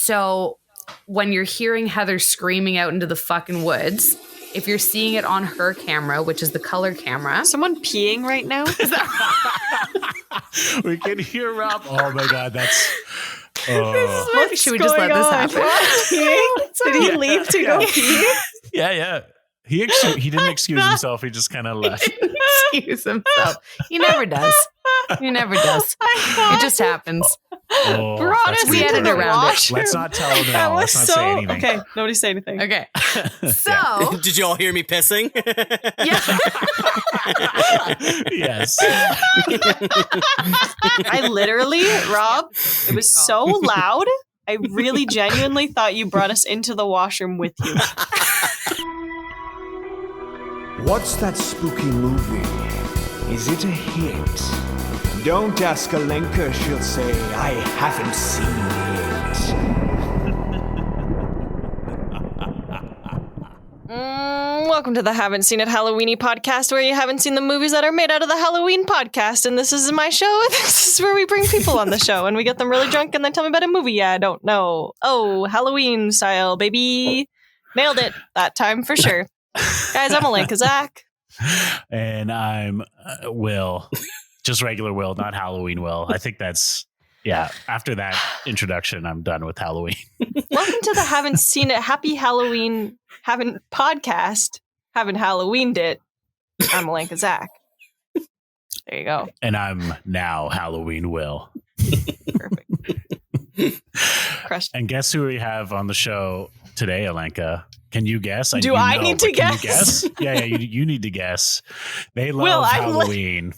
So when you're hearing Heather screaming out into the fucking woods, if you're seeing it on her camera, which is the color camera. Someone peeing right now? We can hear Rob. Oh my God, that's... Should we just let this happen? Did he leave to go pee? Yeah. He didn't excuse himself. He just kind of left. Excuse himself. He never does. It just happens. Brought us we edited around it. Let's not tell him at all. Let's not say anything. Okay, nobody say anything. Okay. So did you all hear me pissing? Yeah. Yes. I literally, Rob, it was so loud. I really genuinely thought you brought us into the washroom with you. What's that spooky movie? Is it a hit? Don't ask Alenka, she'll say, I haven't seen it. Welcome to the Haven't Seen It Halloweeny podcast, where you haven't seen the movies that are made out of the Halloween podcast. And this is my show. And this is where we bring people on the show and we get them really drunk and then tell me about a movie I don't know. Oh, Halloween style, baby. Nailed it that time for sure. Guys, I'm Alenka Zach. And I'm Will. Just regular Will, not Halloween Will. I think that's, after that introduction, I'm done with Halloween. Welcome to the Haven't Seen It Happy Halloween Haven't podcast. Haven't Halloweened it. I'm Alenka Zach. There you go. And I'm now Halloween Will. Perfect. Crushed. And guess who we have on the show today, Alenka? Can you guess? Do I need to guess? Can you guess? Yeah, you need to guess. They love Will, Halloween.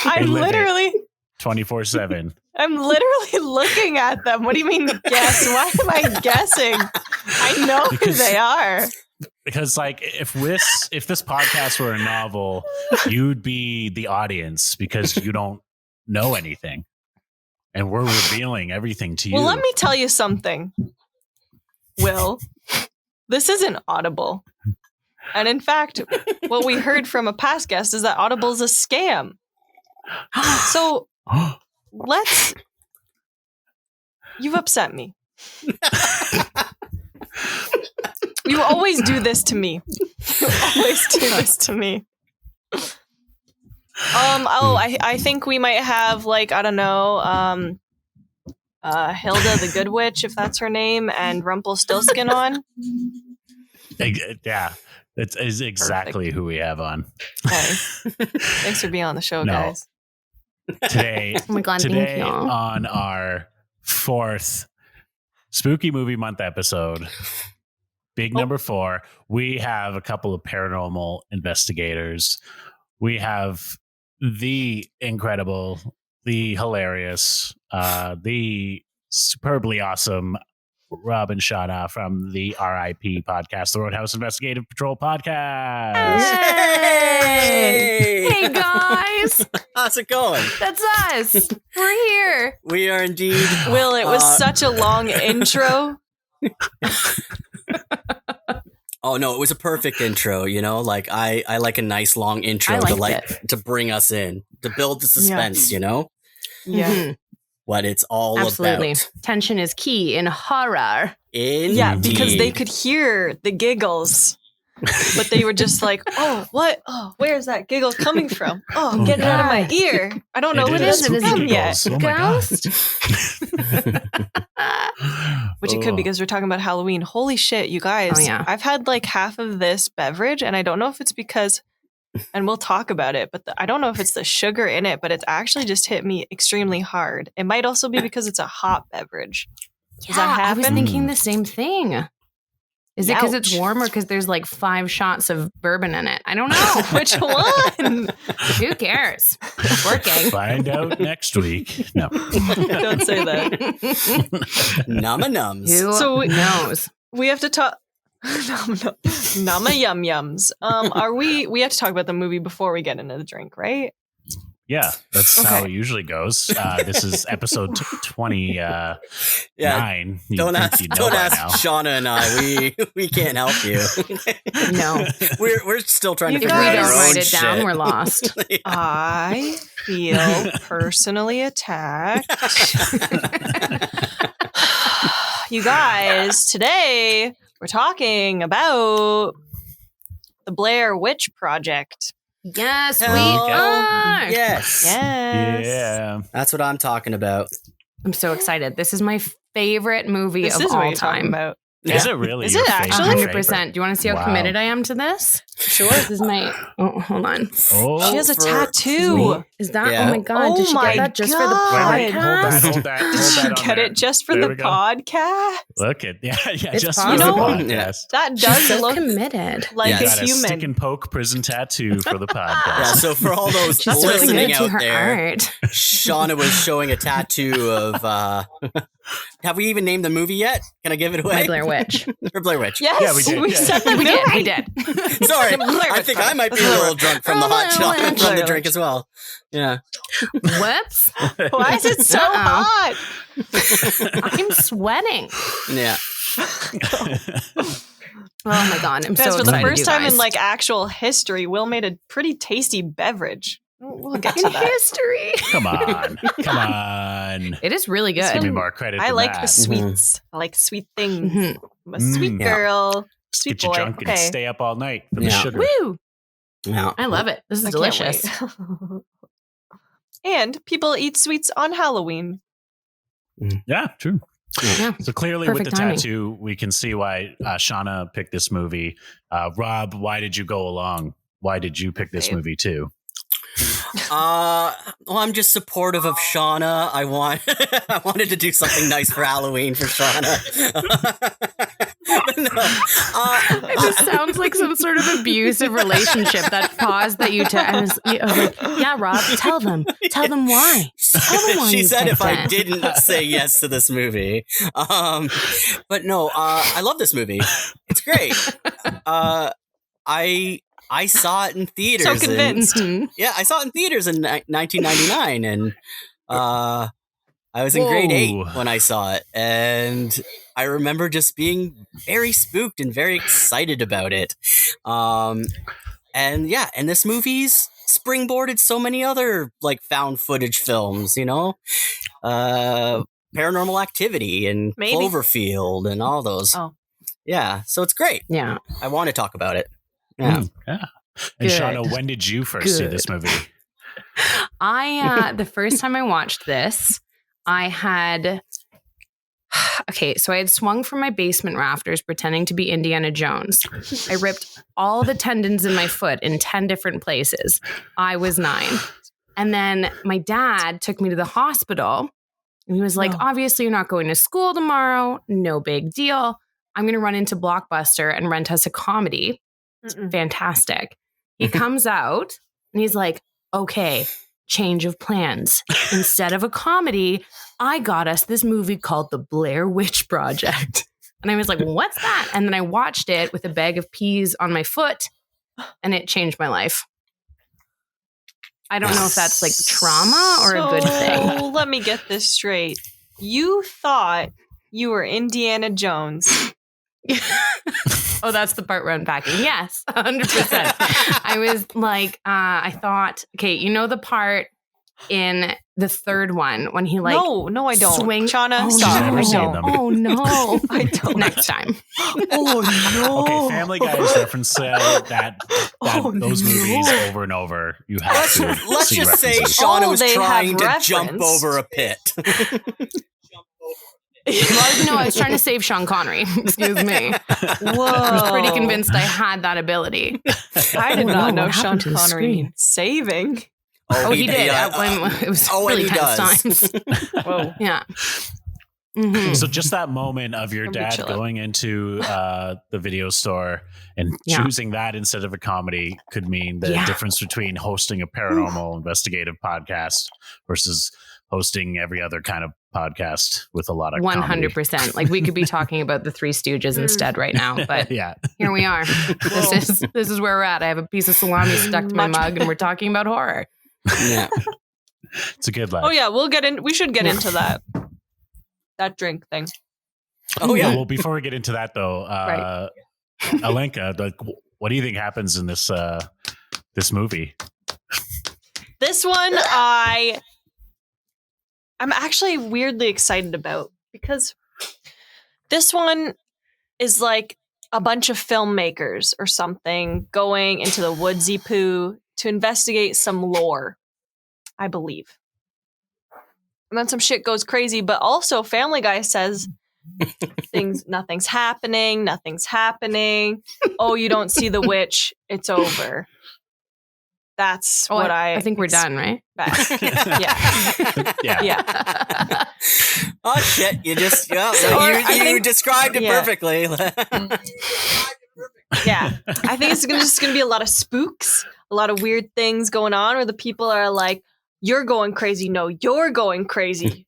I'm literally 24/7. I'm literally looking at them. What do you mean guess? Why am I guessing? I know who they are. Because like if this podcast were a novel, you'd be the audience because you don't know anything. And we're revealing everything to you. Well, let me tell you something. Will, this isn't Audible. And in fact, what we heard from a past guest is that Audible is a scam. So you've upset me. You always do this to me. I think we might have Hilda the Good Witch, if that's her name, and Rumpelstiltskin on. Yeah, that is exactly Perfect. who we have on. Okay. Thanks for being on the show, guys. Today, Oh my God, thank y'all. On our 4th Spooky Movie Month episode, big number 4, we have a couple of paranormal investigators. We have the incredible, the hilarious, the superbly awesome Rob and Shauna from the R.I.P. podcast, the Roadhouse Investigative Patrol podcast. Hey guys. How's it going? That's us. We're here. We are indeed. Will, it was such a long intro. Oh no, it was a perfect intro, you know? Like I like a nice long intro to bring us in, to build the suspense, you know? Yeah. Mm-hmm. What it's all Absolutely. about. Tension is key in horror. Indeed. Yeah, because they could hear the giggles. But they were just like, oh, what? Oh, where's that giggle coming from? Oh, get it out of my ear. I don't know what it is from yet. Oh my Ghost? Which it could because we're talking about Halloween. Holy shit, you guys. Oh, yeah. I've had like half of this beverage, and I don't know if it's because, and we'll talk about it, but I don't know if it's the sugar in it, but it's actually just hit me extremely hard. It might also be because it's a hot beverage. Does that I was happen? thinking the same thing. Is it because it's warm or because there's like 5 shots of bourbon in it? I don't know. Which one? Who cares? It's working. Find out next week. No. Don't say that. Nama nums. Who knows? We have to talk. Nama yum yums. We have to talk about the movie before we get into the drink, right? Yeah, that's how it usually goes. This is episode 29. Don't ask Shauna and I. We can't help you. No. We're still trying to If figure we out don't our write own it down, shit. we're lost. Yeah. I feel personally attacked. you guys, today we're talking about the Blair Witch Project. Yes, Hell we are. Yes. Yes. Yeah. That's what I'm talking about. I'm so excited. This is my favorite movie This of is what all you're talking time. about. Is it really? Is your it favorite actually? 100%. Do you want to see how Wow. committed I am to this? Sure. This is my. Oh, hold on. Oh, She has a for- tattoo. Is that? Yeah. Oh my God. Oh Did she my get that just for the God. Wait, podcast? hold that. Did hold you that on get there. it just for There the we go. podcast? Look at yeah, It's just possible. for the You know- podcast. That She's does so look committed. like Yeah, a Got a stick human. and poke prison tattoo for the podcast. Yeah, so for all those She's so listening committed to out her there, art. Shauna was showing a tattoo of. Have we even named the movie yet? Can I give it away? My Blair Witch. Or Blair Witch. Yes, Yeah, we did, yeah. said the We did. movie. We did. Sorry, Blair I Witch think I Project. might be a little drunk from the hot Blair chocolate Witch. from the Blair drink Witch. as well. Yeah. Whoops. Why is it so Uh-oh. hot? I'm sweating. Yeah. Oh my God. I'm Guys, so for excited. the first you time guys. in like actual history, Will made a pretty tasty beverage. We'll get to in that. history. Come on. It is really Give me good. more credit. I than like that. the sweets. I like sweet things. Mhm. I'm a sweet Yeah. girl. Just Sweet get you boy. drunk and Okay. stay up all night for the Yeah. sugar. Woo. Yeah. I love it. This is I can't delicious. wait. And people eat sweets on Halloween. Yeah, true. Yeah. So clearly, Perfect with the timing. tattoo, we can see why Shauna picked this movie. Rob, why did you go along? Why did you pick this Babe. movie too? Well, I'm just supportive of Shauna. I wanted to do something nice for Halloween for Shauna. But no, It just sounds like some sort of abusive relationship. That pause that you took. I was like, yeah, Rob, tell them why. Tell them why she you said if picked I it. didn't say yes to this movie. But no, I love this movie. It's great. I saw it in theaters. So convinced. Mhm. Yeah, I saw it in theaters in 1999, and I was in grade 8 Whoa. when I saw it, and I remember just being very spooked and very excited about it. And yeah, and this movie's springboarded so many other like found footage films, you know, Paranormal Activity and Maybe. Cloverfield and all those. Oh. Yeah, so it's great. Yeah. I want to talk about it. Yeah. Yeah. And Good. Shauna, when did you first see this movie? I the first time I watched this, I had so I had swung from my basement rafters pretending to be Indiana Jones. I ripped all the tendons in my foot in 10 different places. I was 9. And then my dad took me to the hospital and he was like, Oh. obviously you're not going to school tomorrow. No big deal. I'm going to run into Blockbuster and rent us a comedy. It's fantastic. He comes out and he's like, okay, change of plans. Instead of a comedy, I got us this movie called The Blair Witch Project. And I was like, what's that? And then I watched it with a bag of peas on my foot and it changed my life. I don't know if that's like trauma or a good thing. So let me get this straight. You thought you were Indiana Jones. Oh, that's the part we're unpacking. Yes, 100%. I was like, I thought, okay, you know the part in the third one when he like no, I don't. swing. Shauna, Oh, stop. never I seen don't. them. Oh no! I don't. Next time. Oh no. Okay, Family Guys reference that Oh, those no. movies over and over. You have Let's to see just say references. Shauna Oh, was they trying to have jump referenced. over a pit. Well, no, I was trying to save Sean Connery. Excuse me. Whoa. I was pretty convinced I had that ability. I did Oh, not no, know what Sean happened to the Connery screen? saving. Oh, he did. yeah, It was oh, and really he tense does. times. Whoa. Yeah. Mhm. So just that moment of your I'll be dad chilling. going into the video store and Yeah. choosing that instead of a comedy could mean the Yeah. difference between hosting a paranormal investigative podcast versus hosting every other kind of podcast with a lot of comedy. 100%. Like we could be talking about the Three Stooges instead right now, but Yeah. here we are. This is where we're at. I have a piece of salami stuck to my Much mug, and we're talking about horror. Yeah. It's a good laugh. Oh yeah, we should get into that drink thing. Oh yeah. Well, before we get into that though, Right. Alenka, like, what do you think happens in this this movie? This one I'm actually weirdly excited about because This one is like a bunch of filmmakers or something going into the woodsy poo to investigate some lore, I believe. And then some shit goes crazy, but also Family Guy says nothing's happening. Oh, you don't see the witch. It's over. That's what I think we're done, right? Yeah. Oh shit! You just you described it perfectly. Yeah, I think it's just gonna be a lot of spooks, a lot of weird things going on, where the people are like, "You're going crazy." No, you're going crazy,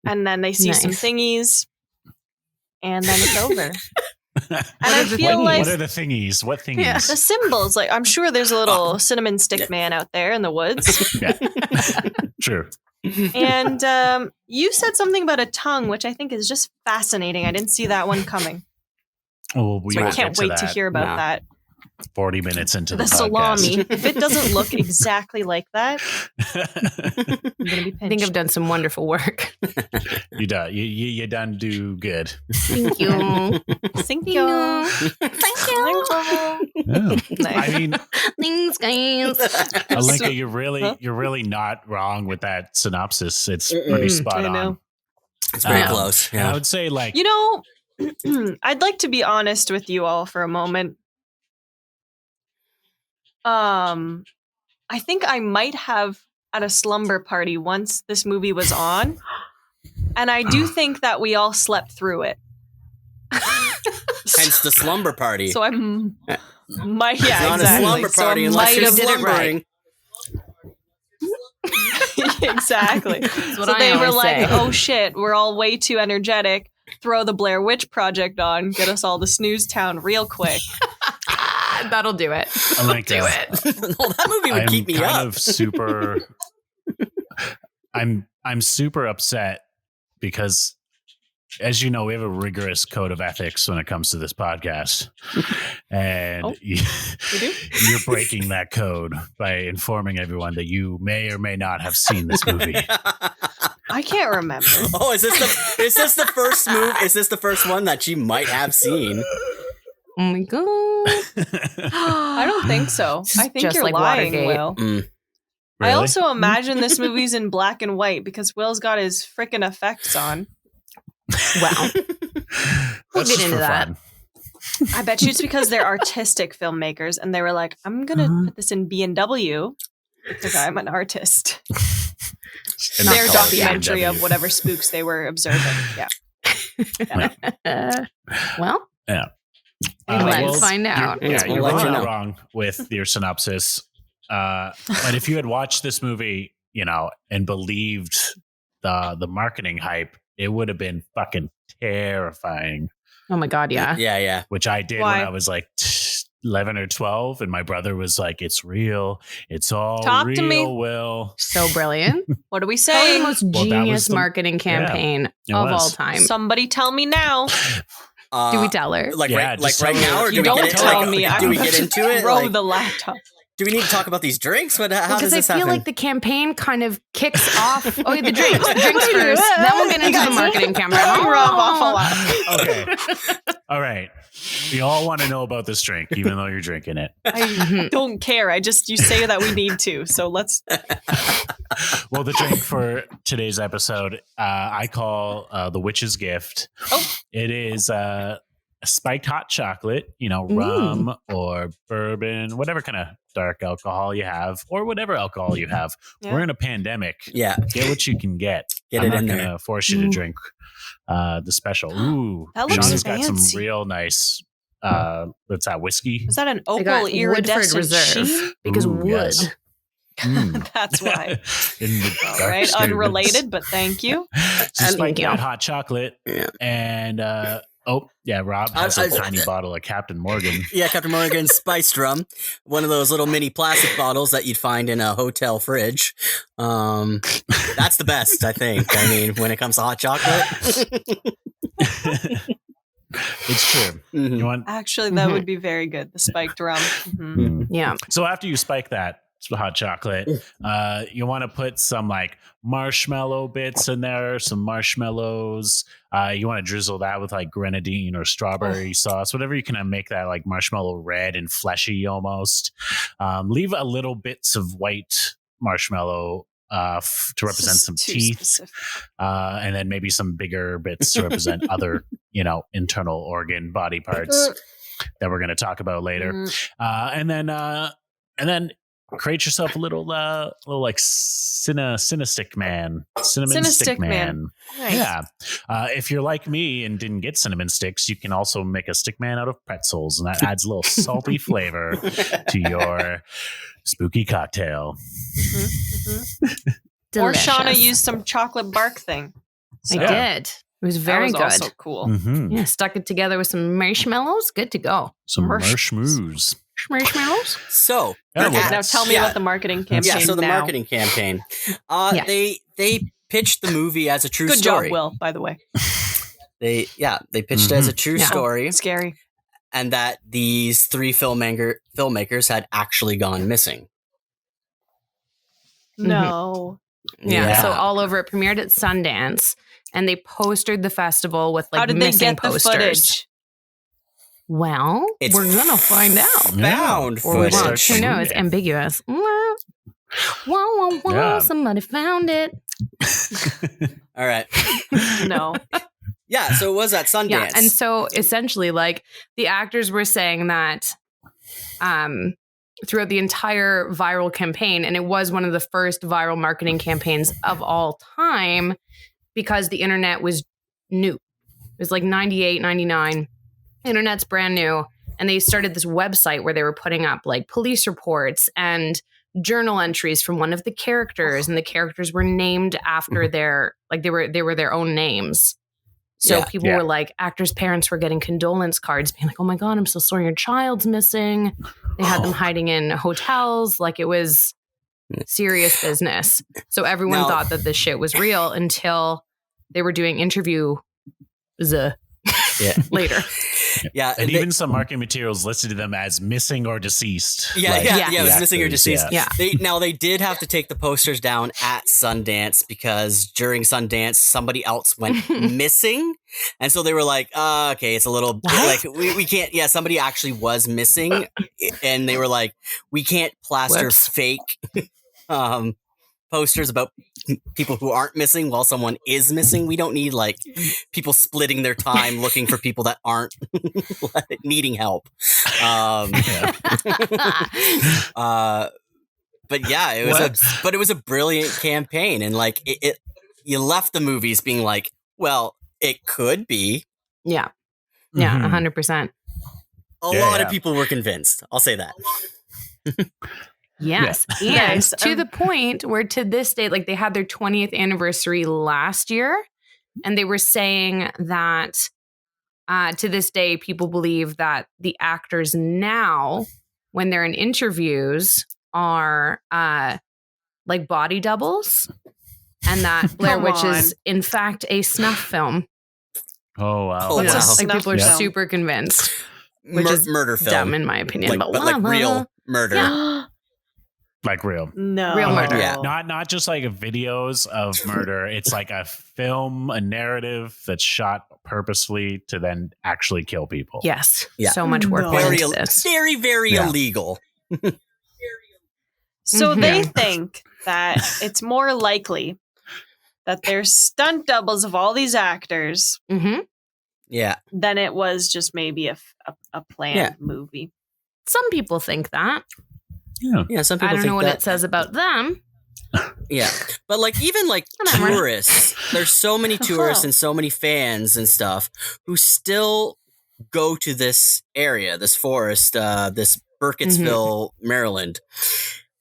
and then they see some thingies, and then it's over. And I feel like, what are the thingies? What thingies? Yeah. The symbols. Like, I'm sure there's a little cinnamon stick man out there in the woods. Yeah, true. And you said something about a tongue, which I think is just fascinating. I didn't see that one coming. Oh, so I can't wait to hear about that. 40 minutes into the salami. podcast. If it doesn't look exactly like that, I'm gonna be pinched. I think I've done some wonderful work. You done do good. Thank you. Thank you. Thank you. Yeah. Nice. I mean, thanks, guys. Alinka, you're really not wrong with that synopsis. It's pretty spot I know. on. It's very close. Yeah. I would say, like, I'd like to be honest with you all for a moment. I think I might have at a slumber party once this movie was on, and I do think that we all slept through it. Hence the slumber party. So I'm might it's not a slumber party unless you're slumbering. Exactly. So they were like, "Oh shit, we're all way too energetic. Throw the Blair Witch Project on, get us all to snooze town real quick." That'll do it. That'll do it. No, that movie would keep me up. I'm super upset because, as you know, we have a rigorous code of ethics when it comes to this podcast, and you're breaking that code by informing everyone that you may or may not have seen this movie. I can't remember. Oh, is this the first move? Is this the first one that you might have seen? Oh my god! I don't think so. I think Just you're like lying, Watergate. Will. Really? I also imagine this movie's in black and white because Will's got his frickin' effects on. Wow. We'll get into that. Fun. I bet you it's because they're artistic filmmakers and they were like, I'm going to put this in B&W because I'm an artist. Their documentary of whatever spooks they were observing. Yeah. Well, yeah. Let's find out. You're not wrong with your synopsis. But if you had watched this movie, and believed the marketing hype, it would have been fucking terrifying. Oh my god, yeah. Yeah. Which I did when I was like 11 or 12, and my brother was like, "It's real. It's all Talk real, to me. Will." So brilliant. What do we Probably say? the most genius marketing campaign of all time. Somebody tell me now. Do we tell her? Right now, or do we don't tell me. Do we get into it? Throw the laptop. Do we need to talk about these drinks? How does this happen? Because I feel like the campaign kind of kicks off. Oh, the drinks first. Then we'll get into the marketing campaign. Rub off a lot. Okay. All right. We all want to know about this drink, even though you're drinking it. I don't care. You say that we need to. So let's. Well, the drink for today's episode, I call the Witch's Gift. Oh. It is spiked hot chocolate, rum or bourbon, whatever kind of dark alcohol you have, or whatever alcohol you have. Yeah. We're in a pandemic. Yeah. Get what you can get. I'm not in going there. to force you to drink the special. Ooh. That looks Shauna's fancy. got some real nice, what's that, whiskey? Is that an opal iridescent sheet? Because wood. Yes. That's why. All right. Unrelated, but thank you. So spiked hot chocolate. Yeah. And, Rob has a tiny bottle of Captain Morgan. Yeah, Captain Morgan spiced rum. One of those little mini plastic bottles that you'd find in a hotel fridge. That's the best, I think. I mean, when it comes to hot chocolate. It's true. Mm-hmm. You want? Actually, that would be very good. The spiked rum. Mm-hmm. Yeah. So after you spike that, hot chocolate. You want to put some like marshmallow bits in there, some marshmallows. You want to drizzle that with like grenadine or strawberry sauce, whatever you can make that like marshmallow red and fleshy almost. Leave a little bits of white marshmallow to represent some teeth, and then maybe some bigger bits to represent other, internal organ body parts that we're going to talk about later. And then create yourself a little like cinnamon stick man. Nice. Yeah. If you're like me and didn't get cinnamon sticks, you can also make a stick man out of pretzels, and that adds a little salty flavor to your spooky cocktail. Or Shauna used some chocolate bark thing. I did. It was very good. Also cool. Yeah, stuck it together with some marshmallows. Good to go. Some marshmallows. Marshmallows. So Now tell me about the marmarketing campaign. Yeah, so the marketing campaign. They pitched the movie as a true Good story. job, Will, by the way. They pitched it as a true story. Scary. And that these 3 filmmakers had actually gone missing. No. Yeah. So all over it, premiered at Sundance, and they postered the festival with like How did they missing get posters. the footage? Well, It's we're gonna find out. Found Or we footage. won't. Who knows? Ambiguous. Wah, wah, wah, Yeah. somebody found it. All right. No. Yeah, so it was at Sundance. Yeah, and so essentially, like the actors were saying that throughout the entire viral campaign, and it was one of the first viral marketing campaigns of all time because the internet was new. It was like 98, 99. Internet's brand new. And they started this website where they were putting up like police reports and journal entries from one of the characters. And the characters were named after their, like they were their own names. So people were like, actors' parents were getting condolence cards, being like, oh my God, I'm so sorry your child's missing. They had them hiding in hotels. Like it was serious business. So everyone thought that this shit was real until they were doing interviews later. Yeah. And even some marketing materials listed them as missing or deceased. Yeah, it was missing or actors, deceased. Yeah. They did have to take the posters down at Sundance because during Sundance somebody else went missing, and so they were like, "Okay, it's a little like we can't." Yeah, somebody actually was missing, and they were like, "We can't plaster fake posters about people who aren't missing while someone is missing. We don't need like people splitting their time looking for people that aren't needing help." But yeah, it was a brilliant campaign, and like it you left the movies being like, well, it could be. Yeah. Yeah, 100%. A lot of people were convinced. I'll say that. Yes. Yeah. And to the point where to this day, like they had their 20th anniversary last year, and they were saying that to this day, people believe that the actors now, when they're in interviews, are like body doubles, and that Blair Witch is in fact a snuff film. Oh, wow. Oh, Yeah. wow. Like people are Yeah. super convinced, which is murder film, dumb in my opinion. but like real murder. Yeah. Like real. No. Real murder. Yeah. Not just like videos of murder. It's like a film, a narrative that's shot purposefully to then actually kill people. Yes. Yeah. So much work No. went Very, into this. very, very illegal. So Mhm. they think that it's more likely that they're stunt doubles of all these actors Mm-hmm. Yeah. than it was just maybe a planned movie. Some people think that. Yeah. Some people I don't think know what that. it says about them. Yeah. But like even like Whatever. tourists, there's so many tourists and so many fans and stuff who still go to this area, this forest, this Burkittsville, Maryland.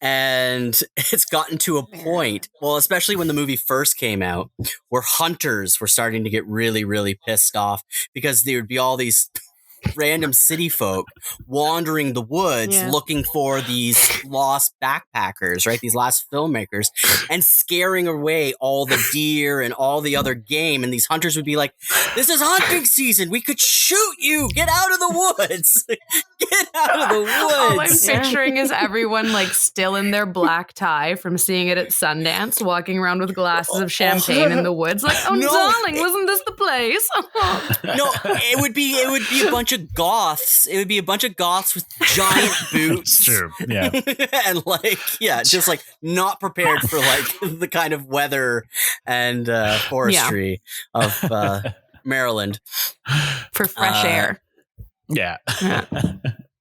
And it's gotten to a point, well, especially when the movie first came out, where hunters were starting to get really, really pissed off because there would be all these random city folk wandering the woods looking for these lost backpackers, right? These lost filmmakers, and scaring away all the deer and all the other game. And these hunters would be like, "This is hunting season. We could shoot you. Get out of the woods. Get out of the woods." All I'm picturing is everyone like still in their black tie from seeing it at Sundance, walking around with glasses of champagne in the woods, like, "Oh, No, darling, wasn't this the place?" No, it would be a bunch of goths. It would be a bunch of goths with giant boots. It's true. Yeah. And just like not prepared for like the kind of weather and forestry of Maryland For fresh air. Yeah.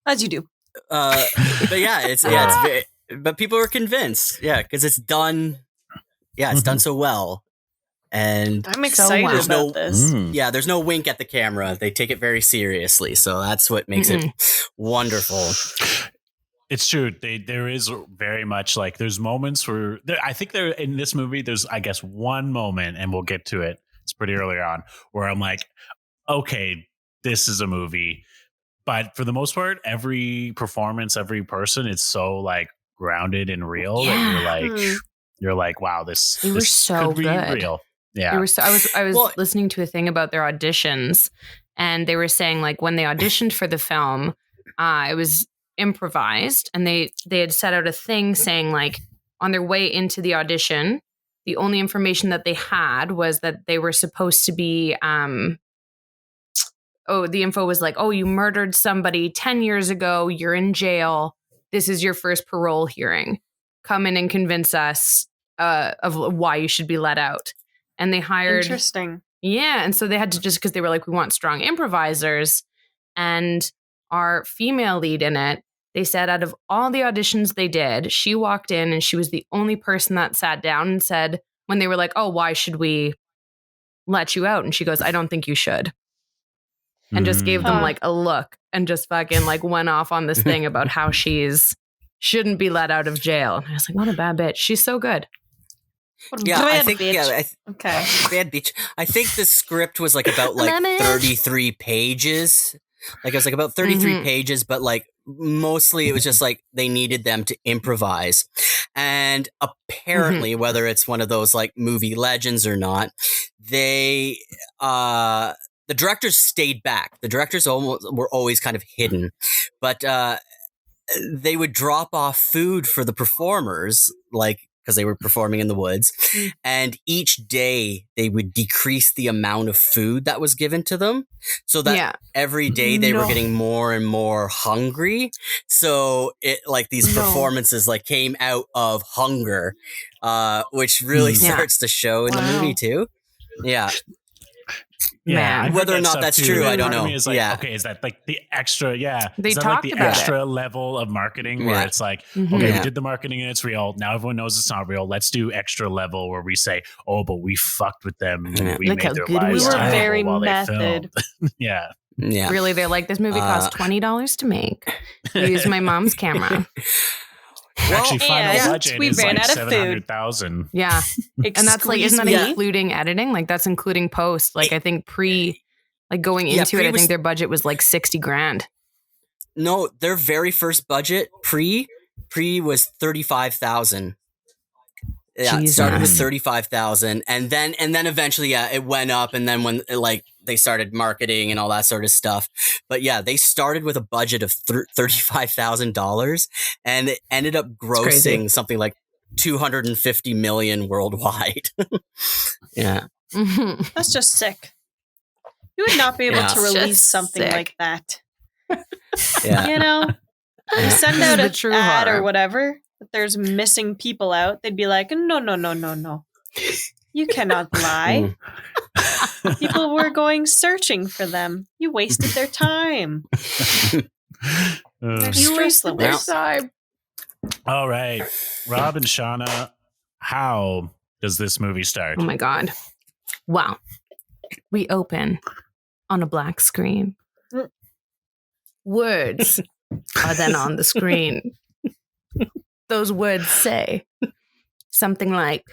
As you do. But yeah, it's very, but people were convinced, because it's done. Yeah, it's done so well. And I'm excited about this. There's no wink at the camera. They take it very seriously. So that's what makes it wonderful. It's true. There is very much like there's moments where I think there in this movie, there's, I guess, one moment, and we'll get to it. It's pretty early on where I'm like, okay, this is a movie. But for the most part, every performance, every person, it's so like grounded and real that you're like, wow, this so could be good. real. Yeah. I was listening to a thing about their auditions, and they were saying like when they auditioned for the film, it was improvised, and they had set out a thing saying like on their way into the audition, the only information that they had was that they were supposed to be the info was like, "Oh, you murdered somebody 10 years ago, you're in jail, this is your first parole hearing, come in and convince us of why you should be let out." And they hired... Interesting. Yeah, and so they had to just, because they were like, we want strong improvisers. And our female lead in it, they said out of all the auditions they did, she walked in and she was the only person that sat down and said, when they were like, "Oh, why should we let you out?" And she goes, "I don't think you should." And just gave them like a look and just fucking like went off on this thing about how shouldn't be let out of jail. And I was like, what a bad bitch. She's so good. I think okay. Bad bitch. I think the script was like about like 33 pages. Like it was like about 33 pages, but like mostly it was just like they needed them to improvise. And apparently, whether it's one of those like movie legends or not, they the directors stayed back. The directors were always kind of hidden, but they would drop off food for the performers, like because they were performing in the woods. And each day they would decrease the amount of food that was given to them so that every day they were getting more and more hungry. So it like these performances like came out of hunger, which really starts to show in the movie too. Yeah. Yeah, whether or not that's true, I don't know. Is like, okay, is that like the extra? Yeah, they is that talked like the about extra level of marketing where it's like, okay, we did the marketing and it's real. Now everyone knows it's not real. Let's do extra level where we say, "Oh, but we fucked with them. We Look made how their good lives we were." terrible Very while method. They filmed." Yeah. Really, they're like, this movie cost $20 to make. Use my mom's camera. Actually, final budget we is ran like out of food. $700,000. Yeah, and that's like, isn't that including editing? Like that's including post. Like I think going into it, I think their budget was like $60,000. No, their very first budget pre was $35,000. Yeah, it started with $35,000, and then eventually, it went up, and then when they started marketing and all that sort of stuff. But yeah, they started with a budget of $35,000, and it ended up grossing something like $250 million worldwide. Yeah, that's just sick. You would not be able to release something like that. Yeah, you know, you send out a true ad horror. or whatever. But there's missing people out. They'd be like, no. You cannot lie. People were going searching for them. You wasted their time. You wasted their time. All right, Rob and Shauna, how does this movie start? Oh my God. Well, we open on a black screen. Words are then on the screen. Those words say something like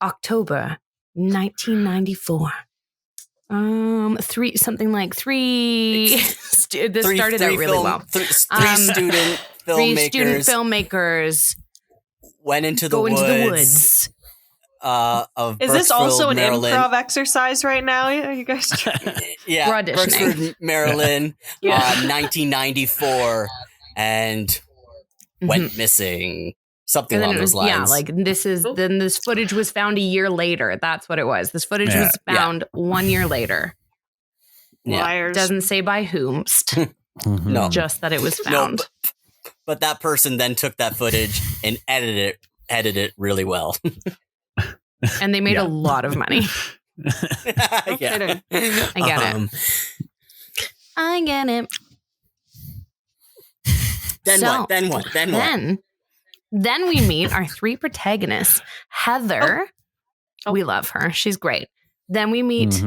October 1994. Three something like three. This started out really well. Three student filmmakers. Three student filmmakers went into go the into the woods. woods. Of Is this also an Maryland. improv exercise right now? Are you guys? Yeah, We're auditioning. Berksford, Maryland, 1994, and went missing. Something And then along it was, those lines. yeah, like then this footage was found a year later. That's what it was. This footage was found 1 year later. Yeah. Liars. Doesn't say by whomst, No. just that it was No, found. but that person then took that footage and edited it really well. And they made a lot of money. Yeah. I get it. I get it. Then So, what? Then what? Then what? Then we meet our three protagonists. Heather, we love her. She's great. Then we meet,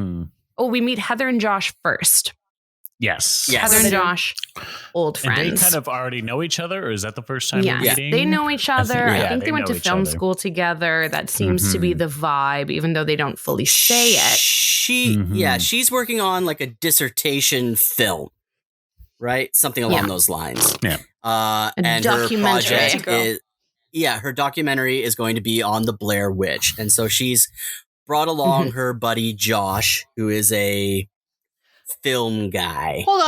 we meet Heather and Josh first. Yes. Heather and Josh, old And friends. they kind of already know each other, or is that the first time Yes, they're meeting? they know each other. Yeah, I think they went know to each film other. school together. That seems to be the vibe, even though they don't fully say it. She's working on like a dissertation film, right? Something along those lines. Yeah. And documentary. her project her documentary is going to be on the Blair Witch. And so she's brought along her buddy Josh, who is a film guy. Hold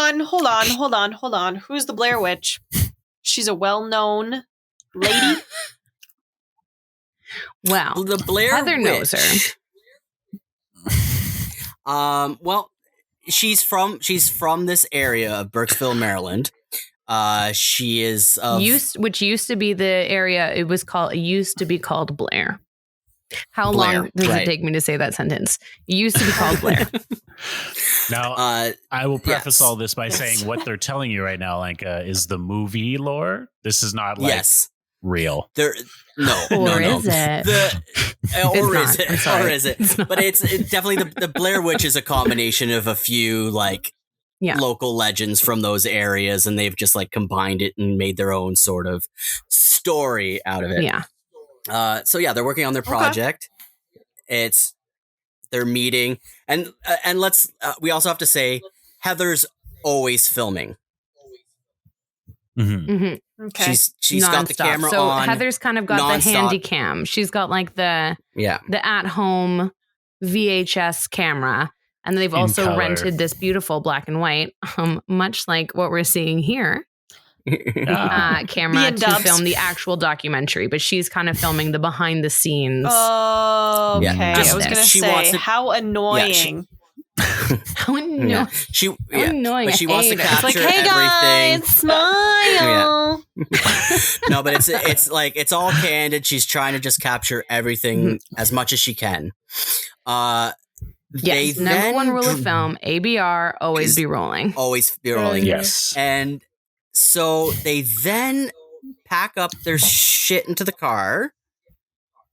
on. Who's the Blair Witch? She's a well-known lady. Well, The Blair Heather Witch. knows her. Well, she's from this area of Burkesville, Maryland. She is Which used to be the area. It used to be called Blair. How Blair, long does it take me to say that sentence? It used to be called Blair. Now, I will preface all this by saying what they're telling you right now, Lenka, is the movie lore. This is not like real. No. Is it? Or is it? But it's definitely the Blair Witch is a combination of a few like local legends from those areas, and they've just like combined it and made their own sort of story out of it. Yeah. So they're working on their project. They're meeting, and let's we also have to say Heather's always filming. Okay. She's got the camera so on. Heather's kind of got nonstop. the handy cam. She's got like the at-home VHS camera, and they've also color. rented this beautiful black and white, much like what we're seeing here. Camera Being to dubbed. film the actual documentary, but she's kind of filming the behind the scenes. Oh, okay. Yeah. I was going to She say, wants to- how annoying. How annoying. Annoying. But she wants to I hate it. capture It's like, hey everything. guys, smile. No, but it's like it's all candid. She's trying to just capture everything as much as she can. Yes, number one rule of film, ABR, always be rolling. Always be rolling. Yes. And so they then pack up their shit into the car,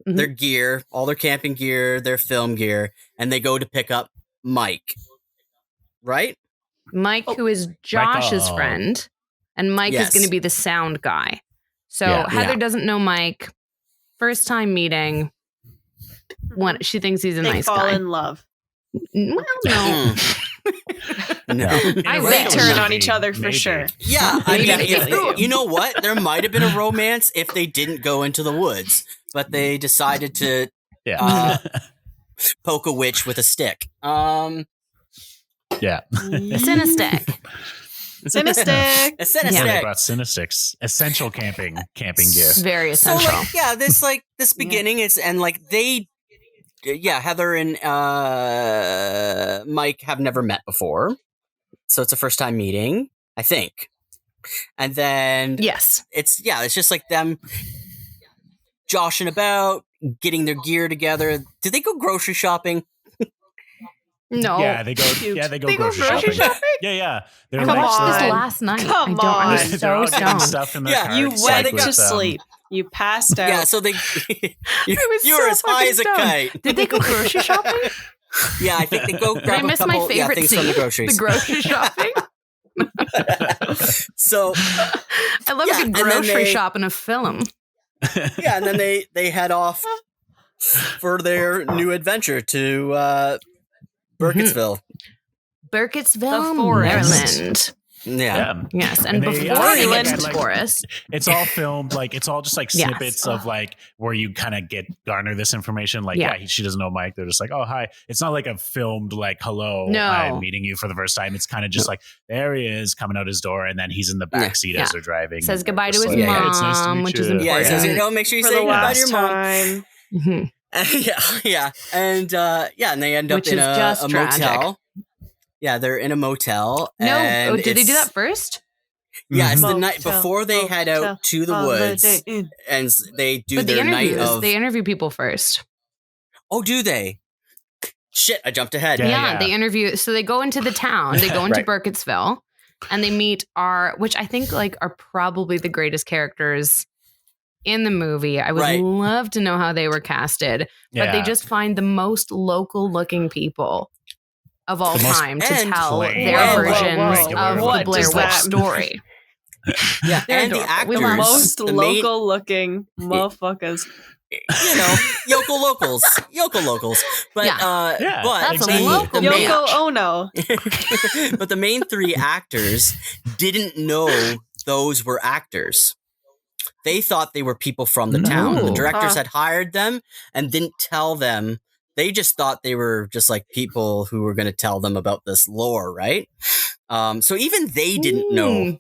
their gear, all their camping gear, their film gear, and they go to pick up Mike. Right? Mike, who is Josh's friend, and Mike is going to be the sound guy. So Heather doesn't know Mike. First time meeting. She thinks he's a nice fall guy. in love. Well, no. No. I they turn on each other for sure. Yeah, I mean, Maybe. you know what? There might have been a romance if they didn't go into the woods, but they decided to poke a witch with a stick. Yeah. Cinestic. Cinestic. A So they cinestic. brought Cinestics, essential camping gear. Very So essential. like this beginning is and like Heather and Mike have never met before, so it's a first time meeting, I think. And then Yes. it's just like them joshing about, getting their gear together. Did they go grocery shopping? No. Yeah, they go. Cute. Yeah, they go They go grocery grocery shopping. Yeah. They're I like, watched this on. last night. Come I on. was they're all so getting stoned. stuff in their Yeah, cars. You like went with, to sleep. You passed out. Yeah, so they you was were so as high fucking as a stoned. kite. Did they go grocery shopping? Yeah, I think they go Did grab I miss a couple my favorite things scene? from the groceries. The grocery shopping? So I love Yeah, a and good then grocery they- shop in a film. yeah, and then they head off for their new adventure to Burkittsville. Burkittsville, The forest. Maryland. Yeah. Yes, and And they, before uh, they they get had, to like- Forest, It's all filmed like it's all just like Yes. snippets of like where you kind of garner this information. Like, Yeah. she doesn't know Mike. They're just like, oh, hi. It's not like a filmed like, hello, No. I'm meeting you for the first time. It's kind of just like there he is coming out his door, and then he's in the back seat as Yeah. they're driving. Says and they're goodbye to just his like, "Hey, it's nice to mom, meet which is you." important. Yeah, it says, Yeah. make sure you For say the goodbye to last your mom. time. Mhm. yeah. And and they end up Which in is a just tragic. motel. Yeah, they're in a motel. No, and did they do it's- that first? Yeah, it's the Motel, night before they head motel, out to the holiday woods, inn. and they do But the their night interviews, of. they interview people first. Oh, do they? Shit, I jumped ahead. Yeah, they interview. So they go into the town. They go into Right. Burkittsville, and they meet which I think like are probably the greatest characters in the movie. I would Right. love to know how they were casted, but they Yeah. just find the most local looking people of all The most time to and tell plain, their whoa, whoa, versions whoa. of the What Blair does Witch that story. Yeah, They're and the adorable. We actors, love Most the main- local looking motherfuckers. Yoko locals. But Yeah, but That's a exactly. local the main- Yoko Ono. but the main three actors didn't know those were actors. They thought they were people from the town. The No. directors Huh. had hired them and didn't tell them. They just thought they were just like people who were going to tell them about this lore, right? So even they didn't know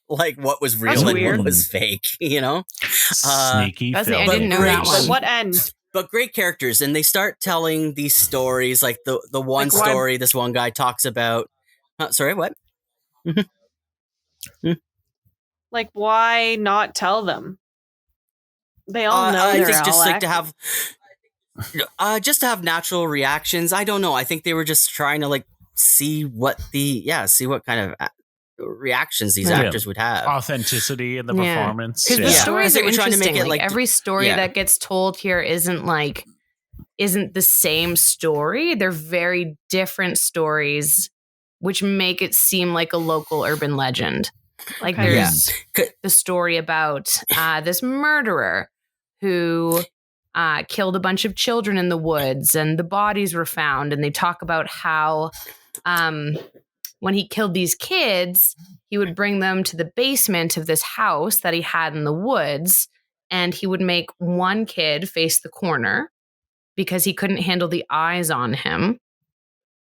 like what was real That's and weird. what was fake, you know? Sneaky That's film. I didn't know that But one. What end? But great characters, and they start telling these stories. Like the one Like why- story, this one guy talks about. Sorry, what? Like, why not tell them? They all know I they're think all just like to actors. have, just to have natural reactions. I don't know. I think they were just trying to like see what kind of reactions these Yeah. actors would have. Authenticity in the Yeah. performance. Because the Yeah. stories They are were trying to interesting. make it like like- every story yeah. that gets told here isn't the same story. They're very different stories, which make it seem like a local urban legend. Like Okay. there's Yeah. the story about this murderer who killed a bunch of children in the woods, and the bodies were found. And they talk about how when he killed these kids, he would bring them to the basement of this house that he had in the woods, and he would make one kid face the corner because he couldn't handle the eyes on him.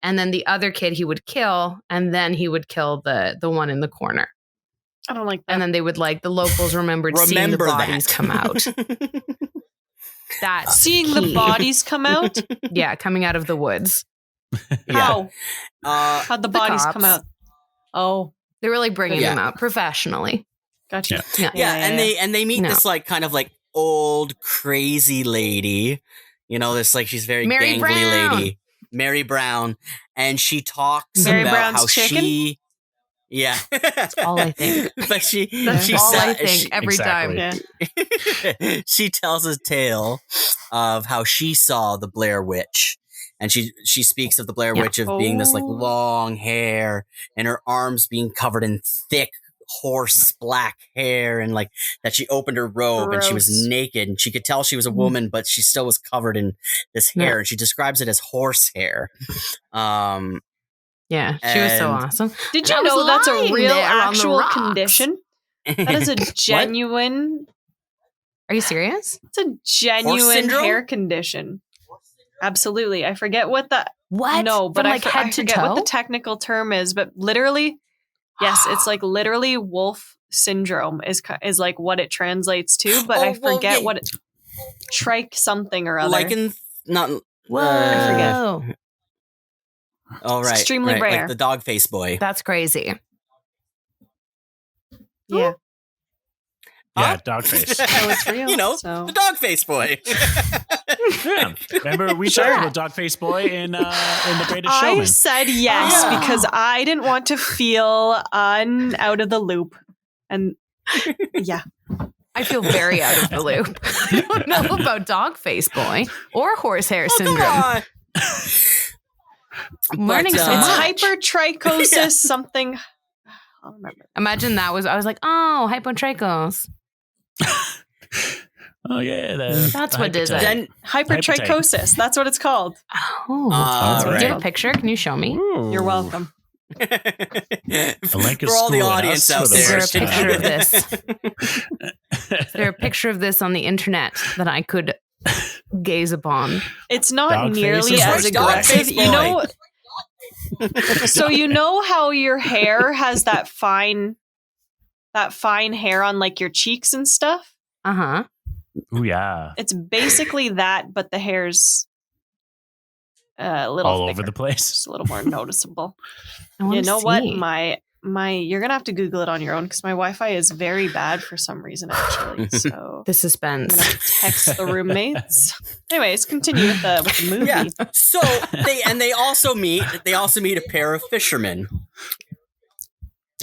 And then the other kid he would kill, and then he would kill the one in the corner. I don't like that. And then they would the locals remembered seeing the Remember bodies that. come out. That's Seeing the key. bodies come out? Yeah, coming out of the woods. How? Uh, How'd the bodies cops. come out? Oh, They were bringing Yeah. them out professionally. gotcha. Yeah. yeah, and they meet No. this like kind of like old crazy lady. You know, this like she's very Mary gangly Brown. lady, Mary Brown, and she talks Mary about Brown's how chicken? she. Yeah, that's all I think. But she, That's she all I sa- think she- every time. Exactly. Yeah. she tells a tale of how she saw the Blair Witch. And she speaks of the Blair Yeah. Witch of being this like Oh. long hair and her arms being covered in thick horse black hair, and like that she opened her robe and she was Gross. naked and she could tell she was a woman, but she still was covered in this hair. Yeah. And she describes it as horse hair. Yeah, she was so And- awesome. Did And I you was know that's a lying real there on the actual rocks. condition? That is a genuine. Are you serious? It's a genuine syndrome? hair condition. Absolutely. I forget what the What? no, but From, I head to forget toe. what the technical term is. But literally, yes, it's like literally wolf syndrome is like what it translates to. But I Oh, well, forget yeah. what it, trike something or other. like in not Whoa, I oh right, extremely right, rare. like the dog face boy. that's crazy. yeah, Yeah, dog face. so it's real. You know, so. the dog face boy. Yeah. Remember we Sure. talked about Dog Face Boy in The Greatest I Showman. said yes Yeah. because I didn't want to feel out of the loop, and yeah, I feel very out of the loop. I don't know about dog face boy or horsehair syndrome. Come I'm learning But, so it's much. hypertrichosis Yeah. something. I'll remember. Imagine I was like, oh, hypotrichos. Oh yeah, That's what did it. Then Hypertrichosis. That's what it's called. Oh, do you have right. a picture? Can you show me? You're welcome. For all the audience out Is there, there a picture of this? Is there a picture of this on the internet that I could gaze upon? It's not Dog nearly faces as like aggressive. dog You know. So you know how your hair has that fine hair on like your cheeks and stuff? Uh-huh. Oh yeah, It's basically that, but the hair's a little all thicker. over the place. Just a little more noticeable. I wanna You know what? see. My you're gonna have to Google it on your own because my Wi-Fi is very bad for some reason actually. So The I'm suspense. gonna have to text the roommates. Anyways, continue with the movie. Yeah. So they also meet a pair of fishermen.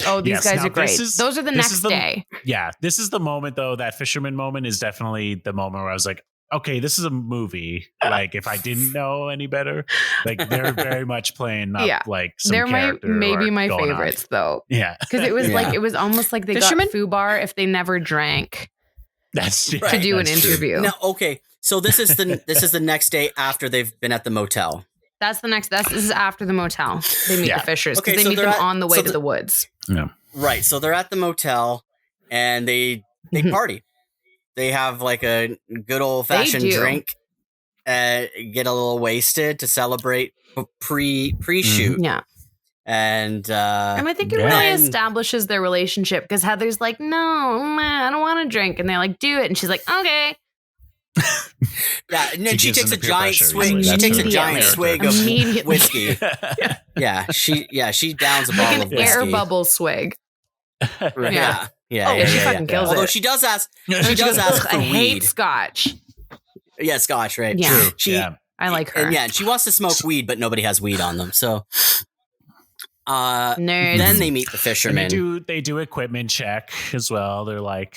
Oh, these Yes, guys now are great. Those are the this next is the- day. Yeah, this is the moment though. That fisherman moment is definitely the moment where I was like, okay, this is a movie. Like if I didn't know any better, like they're very much playing up Yeah. like some They're character maybe arc my going on. favorites though. Yeah, Because it was Yeah. like it was almost like they Fishermen? got FUBAR if they never drank that's to Right, do an that's true. interview. Now, okay, so this is the next day after they've been at the motel. This is after the motel. They meet Yeah. the Fishers because Okay, they so meet they're them at- on the way so to the woods. Yeah. Right. So they're at the motel and they Mhm. party. They have like a good old fashioned They do. drink, get a little wasted to celebrate pre-shoot. Yeah. And And I think it Yeah. really And- establishes their relationship because Heather's like, no, I don't want to drink. And they're like, do it. And she's like, okay. yeah, and then she gives takes a them the peer giant pressure swig. easily. She That's takes a her giant character. swig of Immediately. whiskey. She downs a Like bottle an of air whiskey. bubble swig. Right. Yeah. Yeah. Oh, yeah, she yeah, fucking yeah. kills Although it. she does ask She does goes, ask "Ugh, for I hate weed. scotch. Yeah, scotch, right? Yeah. True. She yeah. I like her. and yeah, she wants to smoke weed, but nobody has weed on them. So Nerds. then they meet the And fishermen. they do equipment check as well. They're like,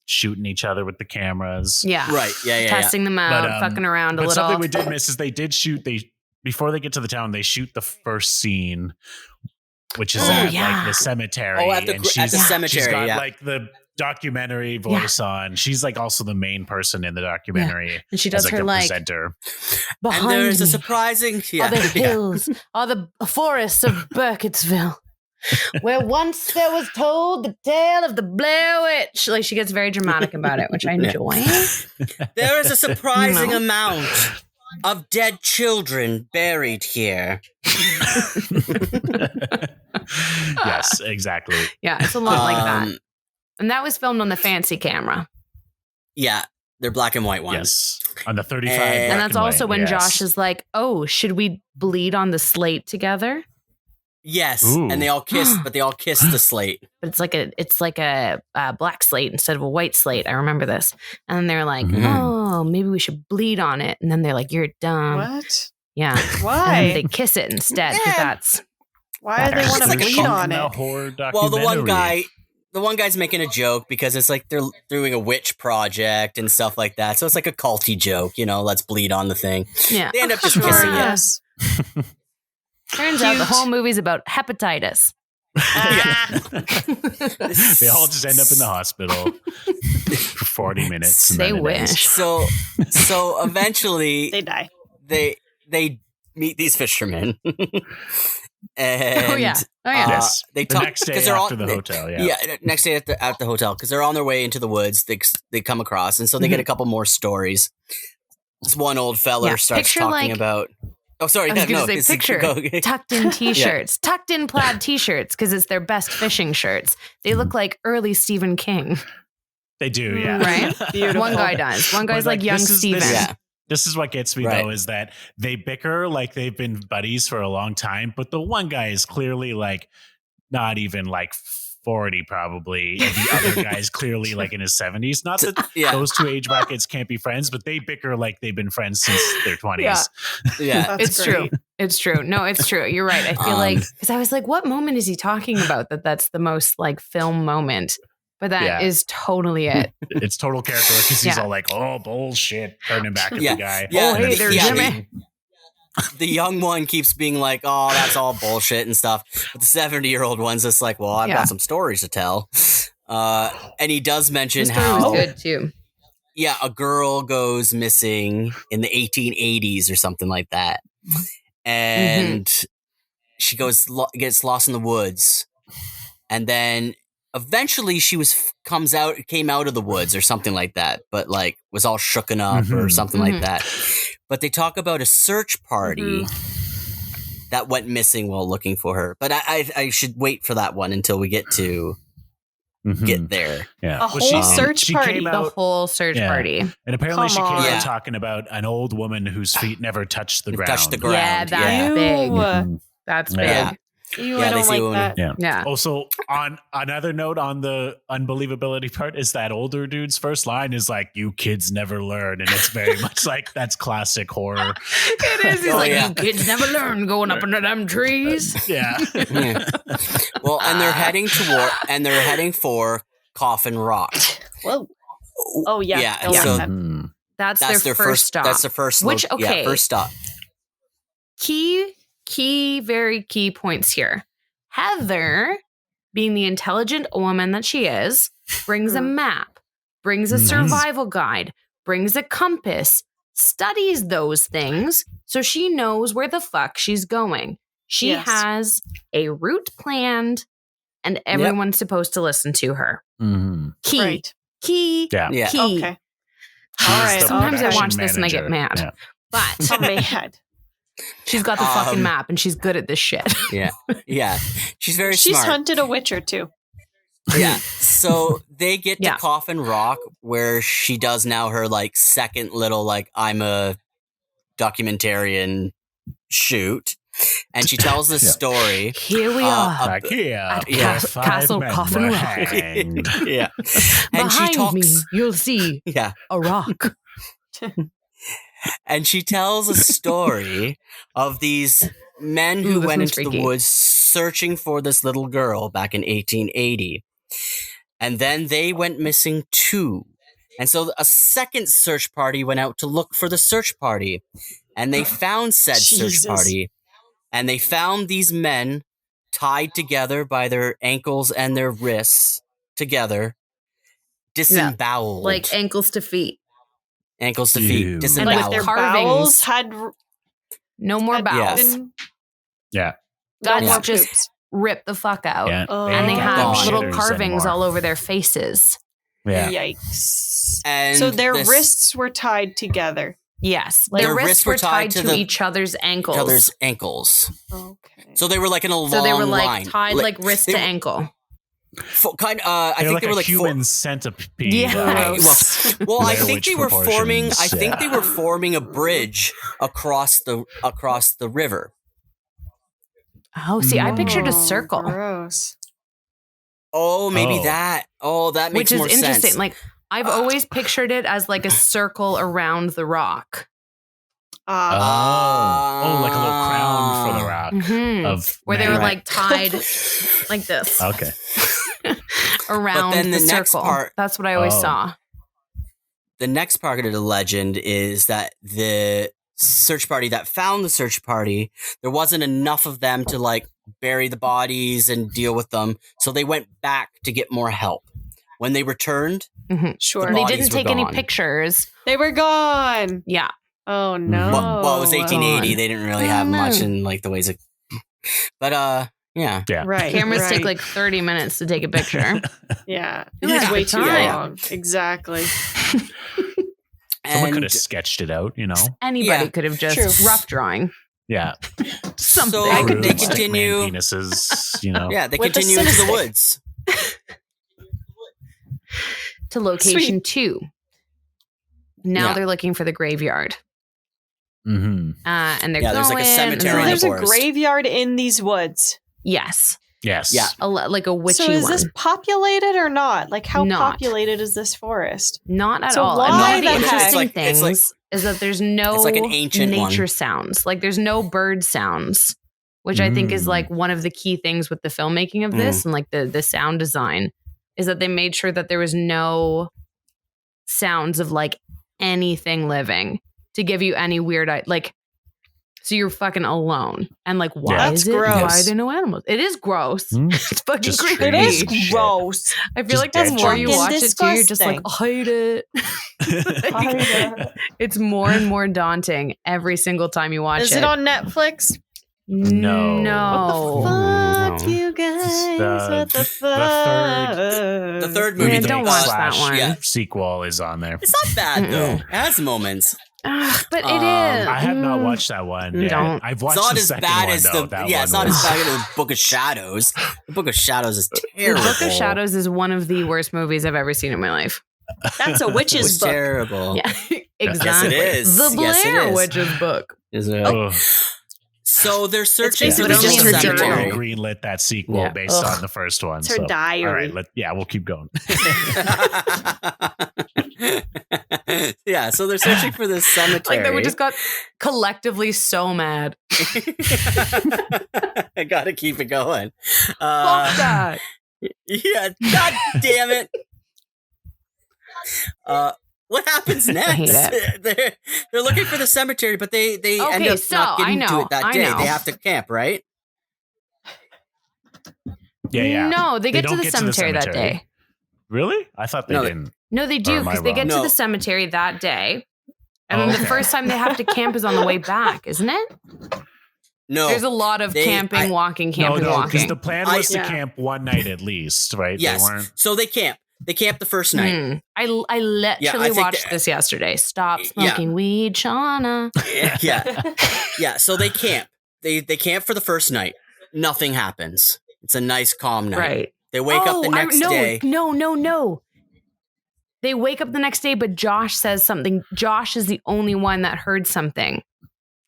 shooting each other with the cameras. yeah. Right. Yeah, Testing them out, But, fucking around a But little. something we did miss is they did shoot before they get to the town, they shoot the first scene, which is Oh, at yeah. like the cemetery. Oh, at the and cemetery, she's got yeah. like the documentary voice on. She's like also the main person in the documentary. And she as, does like her a like presenter. behind And there's a me surprising are the hills, are the forests of Burkittsville, where once there was told the tale of the Blair Witch. Like she gets very dramatic about it, which I enjoy. There is a surprising No. amount of dead children buried here. Yes, exactly. Yeah, it's a lot like that. Um, And that was filmed on the fancy camera. Yeah, they're black and white ones. Yes. On the 35. And black And that's also white, when yes. Josh is like, oh, should we bleed on the slate together? Yes, Ooh. and they all kiss, but they all kiss the slate. But it's like a black slate instead of a white slate. I remember this. And then they're like, Mhm. oh, maybe we should bleed on it. And then they're like, you're dumb. What? Yeah. And Why? then they kiss it instead because Yeah. that's Why do they It's want to like a bleed cult on A it? horror Well, documentary. the one guy's making a joke because it's like they're doing a witch project and stuff like that. So it's like a culty joke, let's bleed on the thing. yeah. They end up just Sure, kissing it. yes. Turns out the Cute. whole movie's about hepatitis. They all just end up in the hospital for 40 minutes. and They then it ends. wish. So eventually They die. they meet these fishermen. And Oh yeah. Oh yeah. Yes. they The talk next day 'cause they're after the hotel, yeah. next day at the hotel because they're on their way into the woods. They come across, and so they get a couple more stories. This one old feller Yeah, starts picture, talking like- about. Oh, sorry, I was no, going to it's- say picture go- tucked in t-shirts, tucked in plaid t-shirts because it's their best fishing shirts. They look like early Stephen King. They do, yeah. Right? Beautiful. One guy does. One guy's But, like young this is- Stephen. this is- Yeah. This is what gets me Right. though, is that they bicker like they've been buddies for a long time, but the one guy is clearly like not even like 40 probably. And the other guy is clearly like in his 70s. Not that Yeah, those two age brackets can't be friends, but they bicker like they've been friends since their 20s. yeah. That's It's true. It's true. No, it's true. You're right. I feel like because I was like, what moment is he talking about? That's the most like film moment. But that is Yeah. totally it. It's total character because he's Yeah. all like, oh, bullshit. Turning back at Yeah. the guy. Yeah, Oh, hey there, yeah, Jimmy. The young one keeps being like, "Oh, that's all bullshit" and stuff. But the 70-year-old one's just like, "Well, I've Yeah. got some stories to tell." And he does mention This story was how good too. a girl goes missing in the 1880s or something like that. And she gets lost in the woods. And then eventually she came out of the woods or something like that, but like was all shooken up or something like that. But they talk about a search party that went missing while looking for her. But I should wait for that one until we get to get there. Yeah. A whole search party. The whole search party. And apparently she came out talking about an old woman whose feet never touched the ground. Yeah, that's big. That's big. Yeah. I don't like that. Yeah. Also, on another note on the unbelievability part is that older dude's first line is like, "You kids never learn," and it's very much like that's classic horror. It is. He's like, "You kids never learn going up under them trees." Yeah. Well, and they're heading for Coffin Rock. Whoa. Oh yeah. Yeah. So that's their first stop. That's the first. First stop. Very key points here. Heather, being the intelligent woman that she is, brings a map, brings a survival guide, brings a compass, studies those things so she knows where the fuck she's going. She has a route planned and everyone's supposed to listen to her. Key. Right. Key. Yeah. Key. Okay. All right. Sometimes I watch this and I get mad. Yeah. But I'm mad. She's got the fucking map and she's good at this shit. Yeah. She's very smart. She's hunted a witch or two. Yeah. So they get to Coffin Rock where she does now her like second little like I'm a documentarian shoot. And she tells this story. Here we are. Back here. At Castle Coffin Rock. Yeah. And Behind she talks, me, you'll see a rock. And she tells a story of these men who went into the woods searching for this little girl back in 1880. And then they went missing too. And so a second search party went out to look for the search party. And they found said search party. And they found these men tied together by their ankles and their wrists together, disemboweled. Like ankles to feet. Ankles to feet, disemboweled. And like their bowels had no more bowels. Yeah. Guts just rip the fuck out. Yeah. And they have little carvings anymore. all over their faces. Yeah. Yikes. And so their wrists were tied together. Yes. Their wrists were tied to each other's ankles. Okay. So they were like in a long line. So they were like tied like wrist to ankle. I think they were like human centipede. Yeah. Well, I think they were forming. I think they were forming a bridge across the river. Oh, see, I pictured a circle. Gross. Oh, maybe that. Oh, that makes more sense. Which is interesting. Like I've always pictured it as like a circle around the rock. Like a little crown for the rock of where they were like tied like this. Okay. Around the circle. That's what I always saw. The next part of the legend is that the search party that found the search party, there wasn't enough of them to like bury the bodies and deal with them, so they went back to get more help. When they returned, sure, they didn't take any pictures. They were gone. Yeah. Oh no. Well, it was 1880. They didn't really have much in like the ways of. But yeah. Right. Cameras take like 30 minutes to take a picture. Yeah. It's way too long. Exactly. Someone could have sketched it out, you know. Anybody could have just rough drawing. Yeah. Something. So they continue penises, you know. Yeah, they continue into the woods. To location 2. Now they're looking for the graveyard. Mm-hmm. And they're going. There's like a cemetery. There's a graveyard in these woods. Yes. Yes. Yeah. Like a witchy one. So is one. this populated or not? Like how populated is this forest? Not at so all. Why and one of the interesting things is that there's no it's like an ancient nature one. Sounds. Like there's no bird sounds, which I think is like one of the key things with the filmmaking of this and like the sound design is that they made sure that there was no sounds of like anything living to give you any weird like So you're fucking alone. And like, why That's is it? gross. Why are there no animals? It is gross. It's fucking Just creepy. It is Shit. gross. I feel Just like the dead more you trees. watch it too, you're just like, Disgusting. I hate it. It's more and more daunting every single time you watch it. Is it on Netflix? No. No. What the fuck, Ooh. you guys? What the fuck? The third movie, Yeah, the don't watch that slash one. Yeah. sequel is on there. It's not bad though. It has moments. Ugh, but it is. I have not watched that one. You yet. don't. I've It's watched not the as second bad one, as though. the That it's one not as was- bad as the Book of Shadows. The Book of Shadows is The terrible. Book of Shadows is one of the worst movies I've ever seen in my life. That's a It witch's was book. terrible. Yeah, exactly. is. The Yes, it Blair is. Witch's book. Is it? Ugh. So they're searching based for on the only her Disney diary. greenlit that sequel Yeah. based Ugh. on the first one. It's her so, diary. All right, we'll keep going. Yeah, so they're searching for this cemetery. Like they just got collectively so mad. I gotta keep it going. Fuck that. Yeah, god damn it. What happens next? hate They're looking for the cemetery, but they end Okay, up so, not getting I to know, it that I day. know. They have to camp, right? Yeah. No, they get to don't the get cemetery that day. Really? I thought they No, didn't. No, they Or do am I because they get wrong? to No. the cemetery that day. And then Okay. the first time they have to camp is on the way back, isn't it? No. There's a lot of camping, walking, camping, because walking. the plan was to camp one night at least, right? Yes. They weren't. So they camp. They camp the first night. I literally think watched that- this yesterday. Stop Yeah. smoking weed, Shauna. Yeah. Yeah. So they camp. They camp for the first night. Nothing happens. It's a nice, calm night. Right. They wake up the next day. No. They wake up the next day, but Josh says something. Josh is the only one that heard something.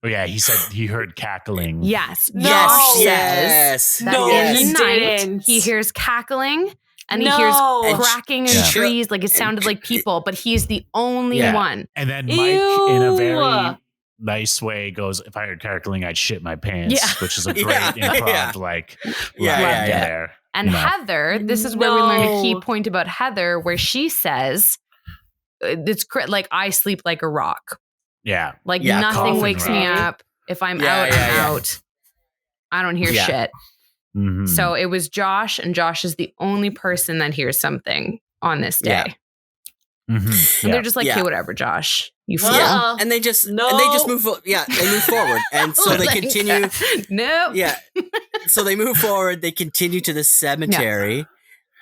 Oh yeah, he said he heard cackling. Yes. No. Josh says Yes. that No, in he the night didn't. he hears cackling and he No. hears cracking in Yeah. trees. Like it sounded like people, but he's the only Yeah. one. And then Mike, in a Ew. very nice way, goes, "If I heard cackling, I'd shit my pants," Yeah. which is a great Yeah. improv, Yeah. like, Yeah, line yeah, in yeah. there. And No. Heather, this is where we learn a key No. point about Heather, where she says, "It's like I sleep like a rock. Yeah, Like Yeah, nothing coffin wakes me rock. up. If I'm Yeah, out, yeah, I'm yeah. out. I don't hear Yeah. shit." Mhm. So it was Josh, and Josh is the only person that hears something on this day. Yeah. And Yeah. they're just like, Yeah. "Okay, whatever, Josh. You feel." Uh-uh. And they just No. move. They move forward, and so they Like, continue. No. Yeah. So they move forward. They continue to the cemetery.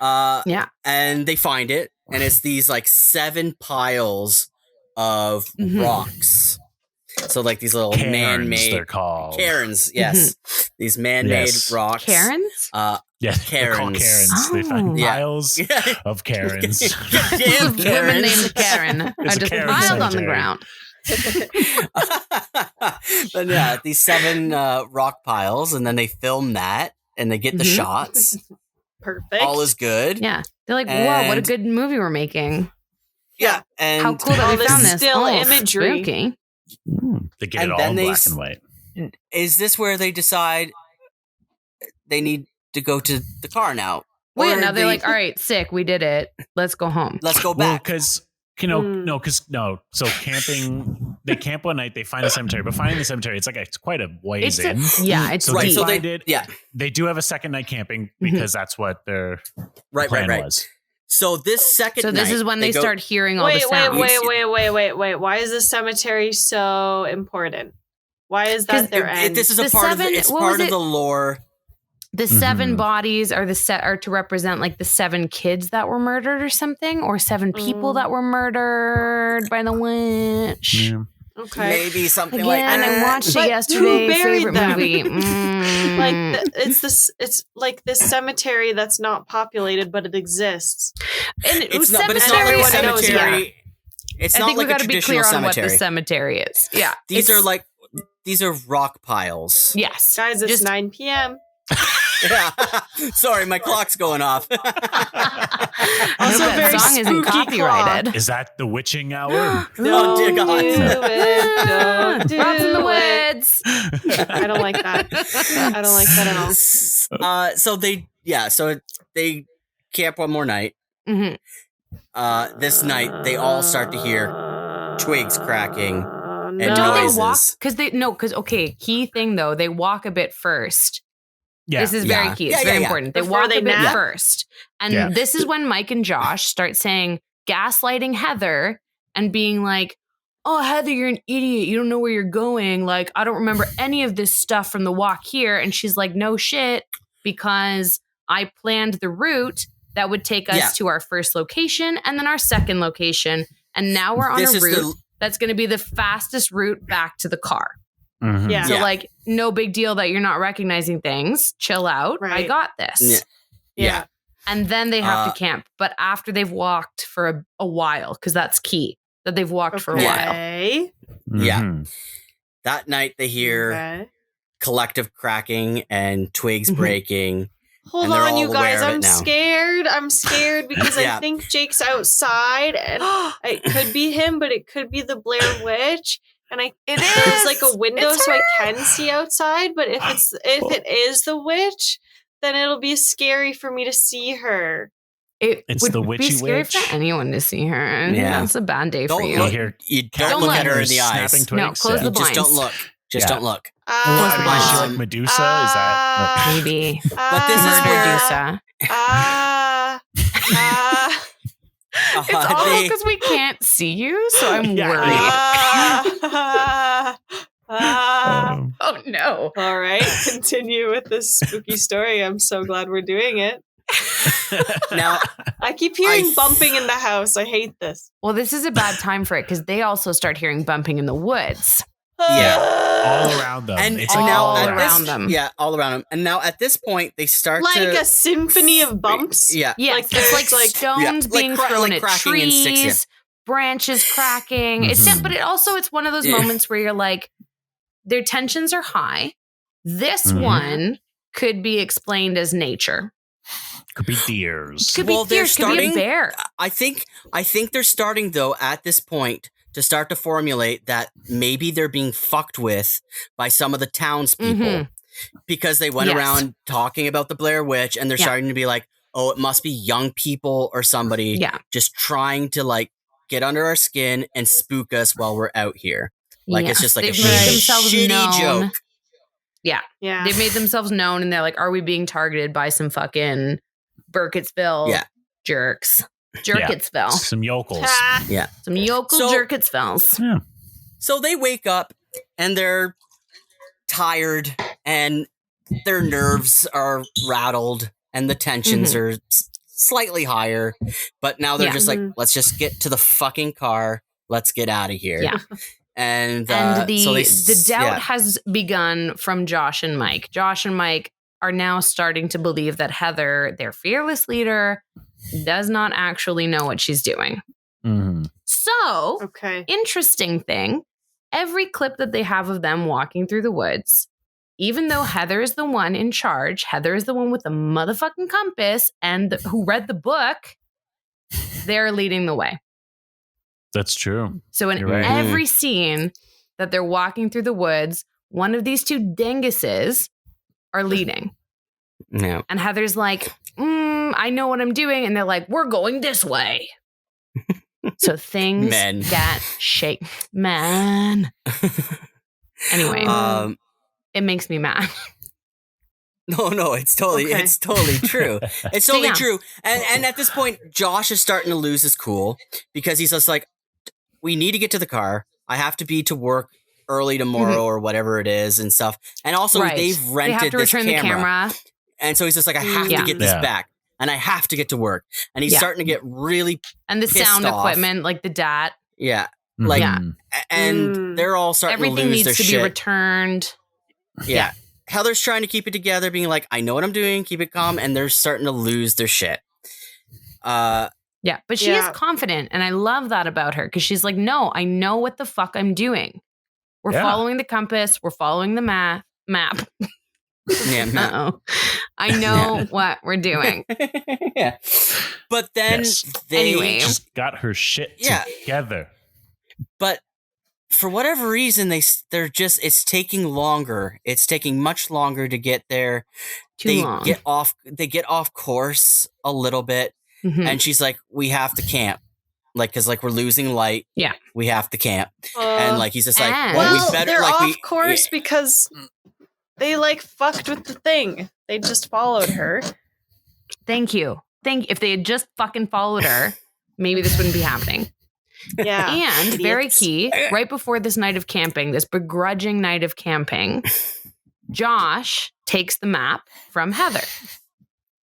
Yeah. And they find it, and it's these like 7 piles of Mhm. rocks. So like these little Cairns, man-made they're called. cairns. Yes, these man-made Yes. rocks. Karens? Yeah, they're called Karens. Karens. They find Oh. Yeah. piles of Karens. Damn Women Karens. named Karen are It's a just Karen piled on the cemetery. ground. But yeah, these 7 rock piles, and then they film that, and they get the Mhm. shots. Perfect. All is good. Yeah. They're like, whoa, what a And- good movie we're making. Yeah, and How cool that all we this found this. still Oh, imagery. spooky. They get And it all then in they black s- and white. is this where they decide they need to go to the car now? Well, yeah, Or now they're they- like, all right, sick, we did it. Let's go home. let's go Well, back. because Mm. So camping, they camp one night, they find a cemetery, but finding the cemetery, it's quite a ways It's in. yeah, it's So right, they deep. so find they it. yeah, They do have a second night camping Mm-hmm. because that's what their right, plan right. was. So this second So this night, is when they go- start hearing all Wait, the wait, sounds. wait. Why is the cemetery so important? Why is 'Cause that their end? This is a The part of seven- it's what part was of it? the lore. The 7 Mhm. bodies are are to represent like the 7 kids that were murdered or something, or 7 people that were murdered by the witch. Yeah. okay. Maybe something like Again, that. I watched But it yesterday. who buried Favorite them? movie. It's like this cemetery that's not populated, but it exists. And It's not, but it's not cemetery, like a everyone knows, cemetery. It's I not think we like a got to be traditional clear on what cemetery. the cemetery is. Yeah, These it's- these are rock piles. yes, Guys, it's Just- 9 p.m. Yeah. Sorry, my clock's going off. I Also hope that very song isn't spooky copyrighted. Is that the witching hour? Oh, dear God. Do it, don't do Rats in the it. woods. I don't like that. I don't like that at all. So they camp one more night. Mhm. This night they all start to hear twigs cracking And Don't they noises. walk? Because okay, key thing though, they walk a bit first. Yeah. This is very key. It's very important. They Before walk they a bit nap? first. And this is when Mike and Josh start saying, gaslighting Heather and being like, oh, Heather, you're an idiot. You don't know where you're going. Like, I don't remember any of this stuff from the walk here. And she's like, no shit, because I planned the route that would take us to our first location and then our second location. And now we're on a route that's going to be the fastest route back to the car. Mm-hmm. Yeah. So like, no big deal that you're not recognizing things. Chill out. Right. I got this. Yeah. And then they have to camp. But after they've walked for a while, because that's key, that they've walked for a while. Yeah. Mhm. That night they hear collective cracking and twigs breaking. Hold And they're on, all you guys. aware of it I'm now. scared. I'm scared because I think Jake's outside, and it could be him, but it could be the Blair Witch. And there's like a window so I can see outside. But if it is the witch, then it'll be scary for me to see her. It would the be witchy scary witch. for anyone to see her. And Yeah. that's a bad day for Don't you. look. Hear You don't Don't look look. at her in the eyes. Snapping No, twigs. close the Just blinds. don't look. Just don't look. Well, I mean, is she Um, like Medusa? Is that? Maybe. But this is Murder where Medusa. It's awful because we can't see you, so I'm worried. Oh no. All right, continue with this spooky story. I'm so glad we're doing it. Now, I keep hearing bumping in the house. I hate this. Well, this is a bad time for it because they also start hearing bumping in the woods. all around them. and It's all like all all around around. them. Yeah, all around them. And now at this point, they start Like to a symphony of bumps. Yeah, Yes, Like it's there's like like- stones Yeah, like being cra- thrown like at cracking in trees, sticks, branches cracking. Mhm. But it's one of those Yeah. moments where you're like, their tensions are high. This Mhm. one could be explained as nature. Could be deers. Could Well, be they're fierce, could be a starting- bear. I think they're starting though at this point to start to formulate that maybe they're being fucked with by some of the townspeople Mhm. because they went Yes. around talking about the Blair Witch, and they're Yeah. starting to be like, oh, it must be young people or somebody Yeah. just trying to like get under our skin and spook us while we're out here. Like it's Yeah. just like They've a made themselves shitty known. joke. Yeah. They've made themselves known and they're like, are we being targeted by some fucking Burkittsville Yeah. jerks? Jerkettsville. Some yokels. Some yokel So- Jerkettsvilles. Yeah. So they wake up and they're tired and their nerves are rattled and the tensions are slightly higher. But now they're Yeah. just like, let's just get to the fucking car. Let's get out of here. Yeah. And The so they, doubt has begun from Josh and Mike. Josh and Mike are now starting to believe that Heather, their fearless leader, does not actually know what she's doing. Mm-hmm. So, Okay. interesting thing, every clip that they have of them walking through the woods, even though Heather is the one in charge, Heather is the one with the motherfucking compass and who read the book, they're leading the way. That's true. So in You're right. every scene that they're walking through the woods, one of these two dinguses are leading. Yeah. And Heather's like, I know what I'm doing. And they're like, we're going this way. So things Men. get shaken. Man. Anyway, it makes me mad. No, it's totally Okay. it's totally true. It's totally Yeah. true. And at this point, Josh is starting to lose his cool because he's just like, we need to get to the car. I have to be to work early tomorrow or whatever it is and stuff. And also Right. they've They rented have to this return the camera. And so he's just like, I have Yeah. to get this Yeah. back. And I have to get to work. And he's Yeah. starting to get really And the pissed sound off. equipment, like the DAT. yeah. Like Mhm. and they're all starting to Everything lose their needs to be shit. returned. Yeah. Heather's trying to keep it together, being like, I know what I'm doing, keep it calm, and they're starting to lose their shit. Yeah, but she is Yeah. confident, and I love that about her because she's like, "No, I know what the fuck I'm doing. We're Yeah. following the compass. We're following the map. Yeah. Uh-oh. I know what we're doing." Yeah. But then Yes. they Anyway. Just got her shit Yeah. together. but for whatever reason they're just it's taking longer. It's taking much longer to get there. Too They long. get off course a little bit. Mhm. And she's like, we have to camp. like because like we're losing light. Yeah, we have to camp, and like he's just like, well, we better they're like off course because they like fucked with the thing. They just followed her. Thank you. If they had just fucking followed her, maybe this wouldn't be happening. Yeah. And idiots. very key, right before this night of camping, this begrudging night of camping, Josh takes the map from Heather.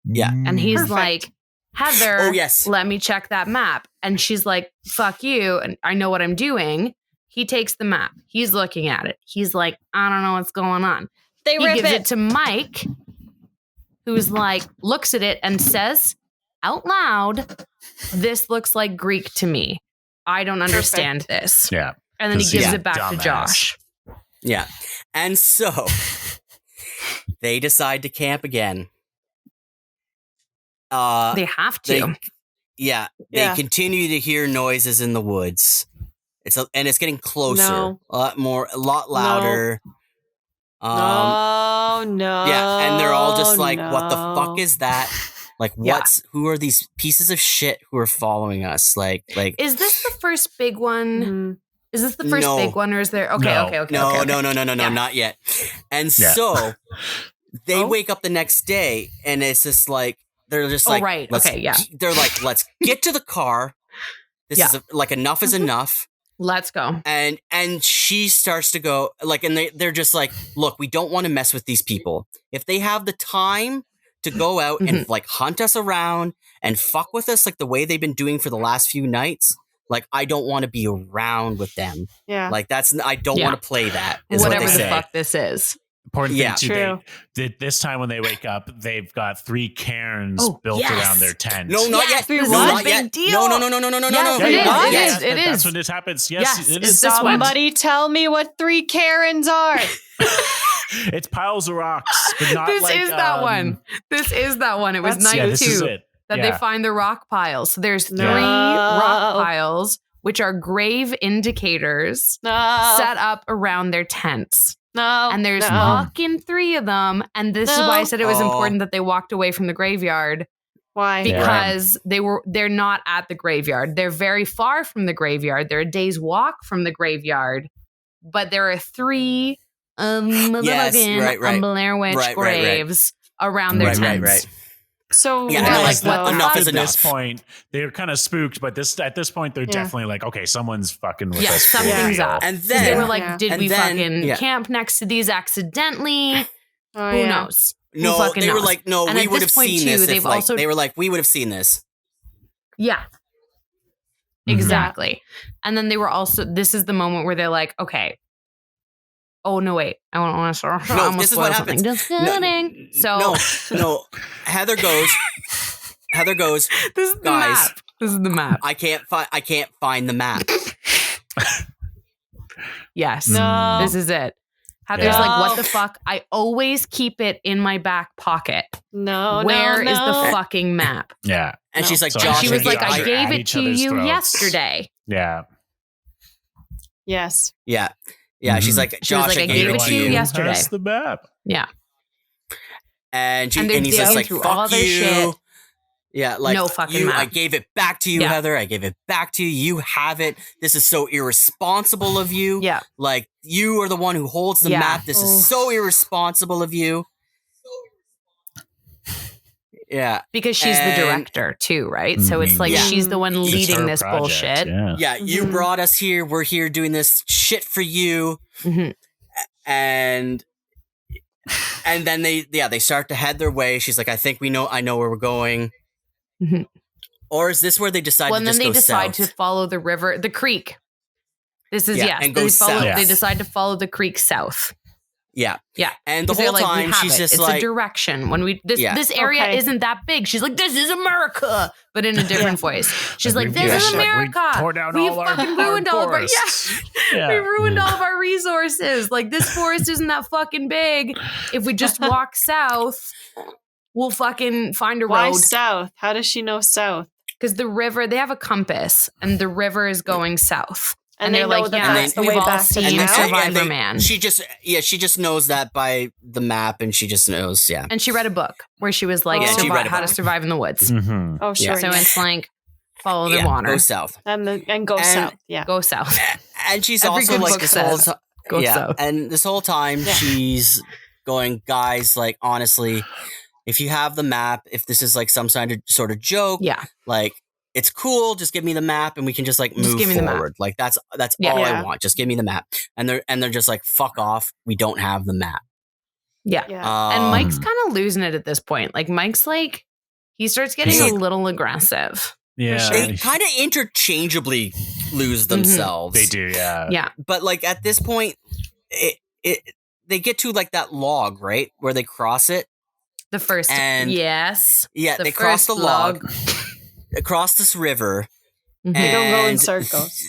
Yeah. And he's Perfect. like, Heather, Oh, yes. let me check that map. And she's like, fuck you. And I know what I'm doing. He takes the map. He's looking at it. He's like, I don't know what's going on. They He rip gives it. it to Mike, who's like, looks at it and says out loud, this looks like Greek to me. I don't understand this. Yeah. And then he 'Cause gives he's it back to dumbass. Josh. Yeah. And so they decide to camp again. They have to. They continue to hear noises in the woods. And it's getting closer. No. A lot louder. No. Yeah, and they're all just like, what the no. fuck is that? Like, who are these pieces of shit who are following us? Like, Is this the first big one? Mhm. Is this the first No. big one, or is there? Okay, No. okay. no, Yeah. not yet. And Yeah. so they Oh. wake up the next day, and it's just like they're just Oh, like, right. let's- Okay, yeah. They're like, let's get to the car. This Yeah. is like enough is enough. Let's go. And she starts to go like, and they're just like, look, we don't want to mess with these people. If they have the time to go out and like hunt us around and fuck with us like the way they've been doing for the last few nights, like I don't want to be around with them. Yeah. Like I don't Yeah. want to play that. Is Whatever what the they say. fuck this is. Important Yeah. thing True. too. This time when they wake up, they've got 3 cairns Oh, built yes. around their tent. No, not Yes, yet. this is No, a not big yet. deal. No. Yes, no. it is. Not It yet. is. It That's is. when this happens. Yes, Yes, it it's is. this one. Somebody tell me what 3 Karens are. It's piles of rocks, but not This like, is that one. This is that one. It was That's- night Yeah, this is 2 it. that Yeah. they find the rock piles. So there's 3 No. rock piles, which are grave indicators No. set up around their tents. No. And there's no. fucking 3 of them. And this is why I said it was No. important that they walked away from the graveyard, Why? Yeah. because they're not at the graveyard. They're very far from the graveyard. They're a day's walk from the graveyard. But there are 3 motherfucking right. Blair Witch Right. graves around their Right, tents. right. So Yeah, they're why, like, what though? the enough fuck? is At this enough. point, they're kind of spooked, but at this point, they're Yeah. definitely like, okay, someone's fucking with Yeah, us. for something's real. up. And 'Cause then they were like, Yeah. did and we then- fucking yeah. camp next to these accidentally? Oh, Who yeah. knows? Who No, fucking they were knows? like, no, And we at would this have point, seen too, this. they've If, like, also- they were like, we would have seen this. Yeah. Mhm. Exactly. And then they were also, this is the moment where they're like, okay. Oh, no, wait. I want to start. No, this is what happens. Just kidding. So, No. Heather goes. this is the guys, map. This is the map. I can't find the map. Yes. No. This is it. Heather's Yeah. like, what No. the fuck? I always keep it in my back pocket. No. Where is no. the fucking map? Yeah. And she's like, So Josh, She was like, Josh I are gave at it each to other's you throats. yesterday. Yeah. Yes. Yeah. She's Mhm. like, She was Josh, like, I gave it to you. yesterday. Has the map. Yeah. And And they're he's just digging like, through all fuck their you. shit. Yeah, like No fucking you. map. I gave it back to you, Yeah. Heather. I gave it back to you. You have it. This is so irresponsible of you. Yeah. Like you are the one who holds the Yeah. map. This Oh. is so irresponsible of you. Yeah. Because she's the And- director too, right? So it's like Yeah. she's the one It's leading her this project, bullshit. Yeah. Yeah, you Mhm. brought us here. We're here doing this shit for you. Mhm. And then they start to head their way. She's like, I know where we're going. Mhm. Or is this where they decide Well, to and then just they go decide south? to follow the river, the creek. This is Yeah, and go they south. They decide to follow the creek south. Yeah. Yeah. And the 'Cause they're whole like, we time have she's it. just it's like a direction. When this Yeah. area Okay. isn't that big. She's like, this is America, but in a different voice. She's like, this is we America. tore down We all our fucking ruined all of our forests. we Yeah. ruined all of our resources. Like this forest isn't that fucking big. If we just walk south, we'll fucking find a Why road. south? How does she know south? Because the river, they have a compass, and the river is going south. And they they're know like, that yeah, that's the we've way all back to seen town. Survivor Man. She just knows that by the map, and she just knows. Yeah. And she read a book where she was like, Yeah, she read a how to book. survive in the woods. Mhm. Oh, sure. So yeah. it's like, Follow the water. Go south. And go south. Yeah. Go south. And she's Every also good like book this whole says, go south. And this whole time she's going, guys, like honestly, if you have the map, if this is like some sort of joke, like it's cool, just give me the map and we can just like move forward. Like that's all I want. Just give me the map. And they're just like, fuck off. We don't have the map. Yeah. And Mike's kind of losing it at this point. Like Mike's like, he starts getting a little aggressive. Yeah. They kind of interchangeably lose themselves. They do, yeah. Yeah. But like at this point, they get to like that log, right? Where they cross it. The first. And yes. Yeah, they cross the log, across this river. They don't go in circles.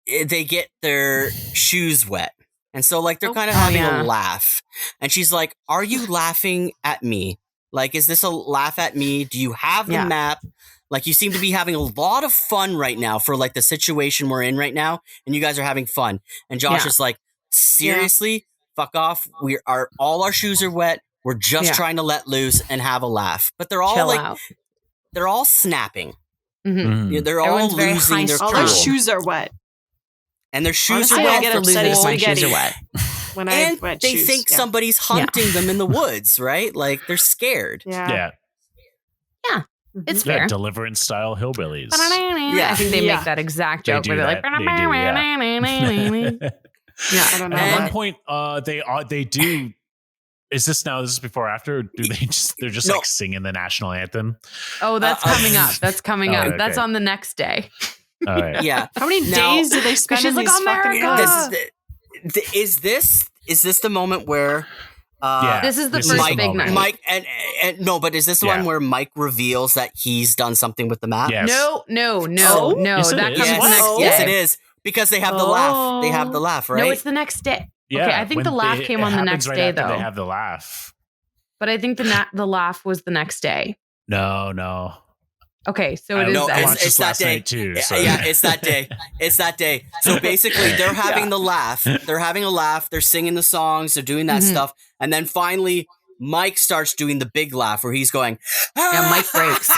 They get their shoes wet. And so like they're kind of having a laugh. And she's like, are you laughing at me? Like, is this a laugh at me? Do you have the map? Like, you seem to be having a lot of fun right now for like the situation we're in right now. And you guys are having fun. And Josh is like, seriously? Fuck off. All our shoes are wet. We're just trying to let loose and have a laugh. But they're all they're all snapping. Mm-hmm. They're all losing their all their shoes are wet. And their shoes Honestly, are wet. I get upset if my shoes are wet. When I and wet they shoes, think somebody's hunting them in the woods, right? Like they're scared. Yeah. It's fair. Deliverance style hillbillies. I think they make that exact joke where they're like, I don't know. At one point, they do. Is this before or after? Or do they're just like singing the national anthem? Oh, that's coming up. That's coming up. Okay. That's on the next day. All right. Yeah. How many days do they spend in like, these fucking woods? Is this the moment where this is the first big night. Mike and no, but is this the one where Mike reveals that he's done something with the map? Yes. No. Yes, that comes the next day. Yes, it is. Because they have the laugh. They have the laugh, right? No, it's the next day. Yeah, okay, I think the laugh came on the next day, though. They have the laugh. But I think the laugh was the next day. No. Okay, so it is. It's that day too. So. Yeah, it's that day. It's that day. So basically, they're having the laugh. They're having a laugh. They're singing the songs. They're doing that stuff. And then finally, Mike starts doing the big laugh where he's going. Yeah, Mike breaks.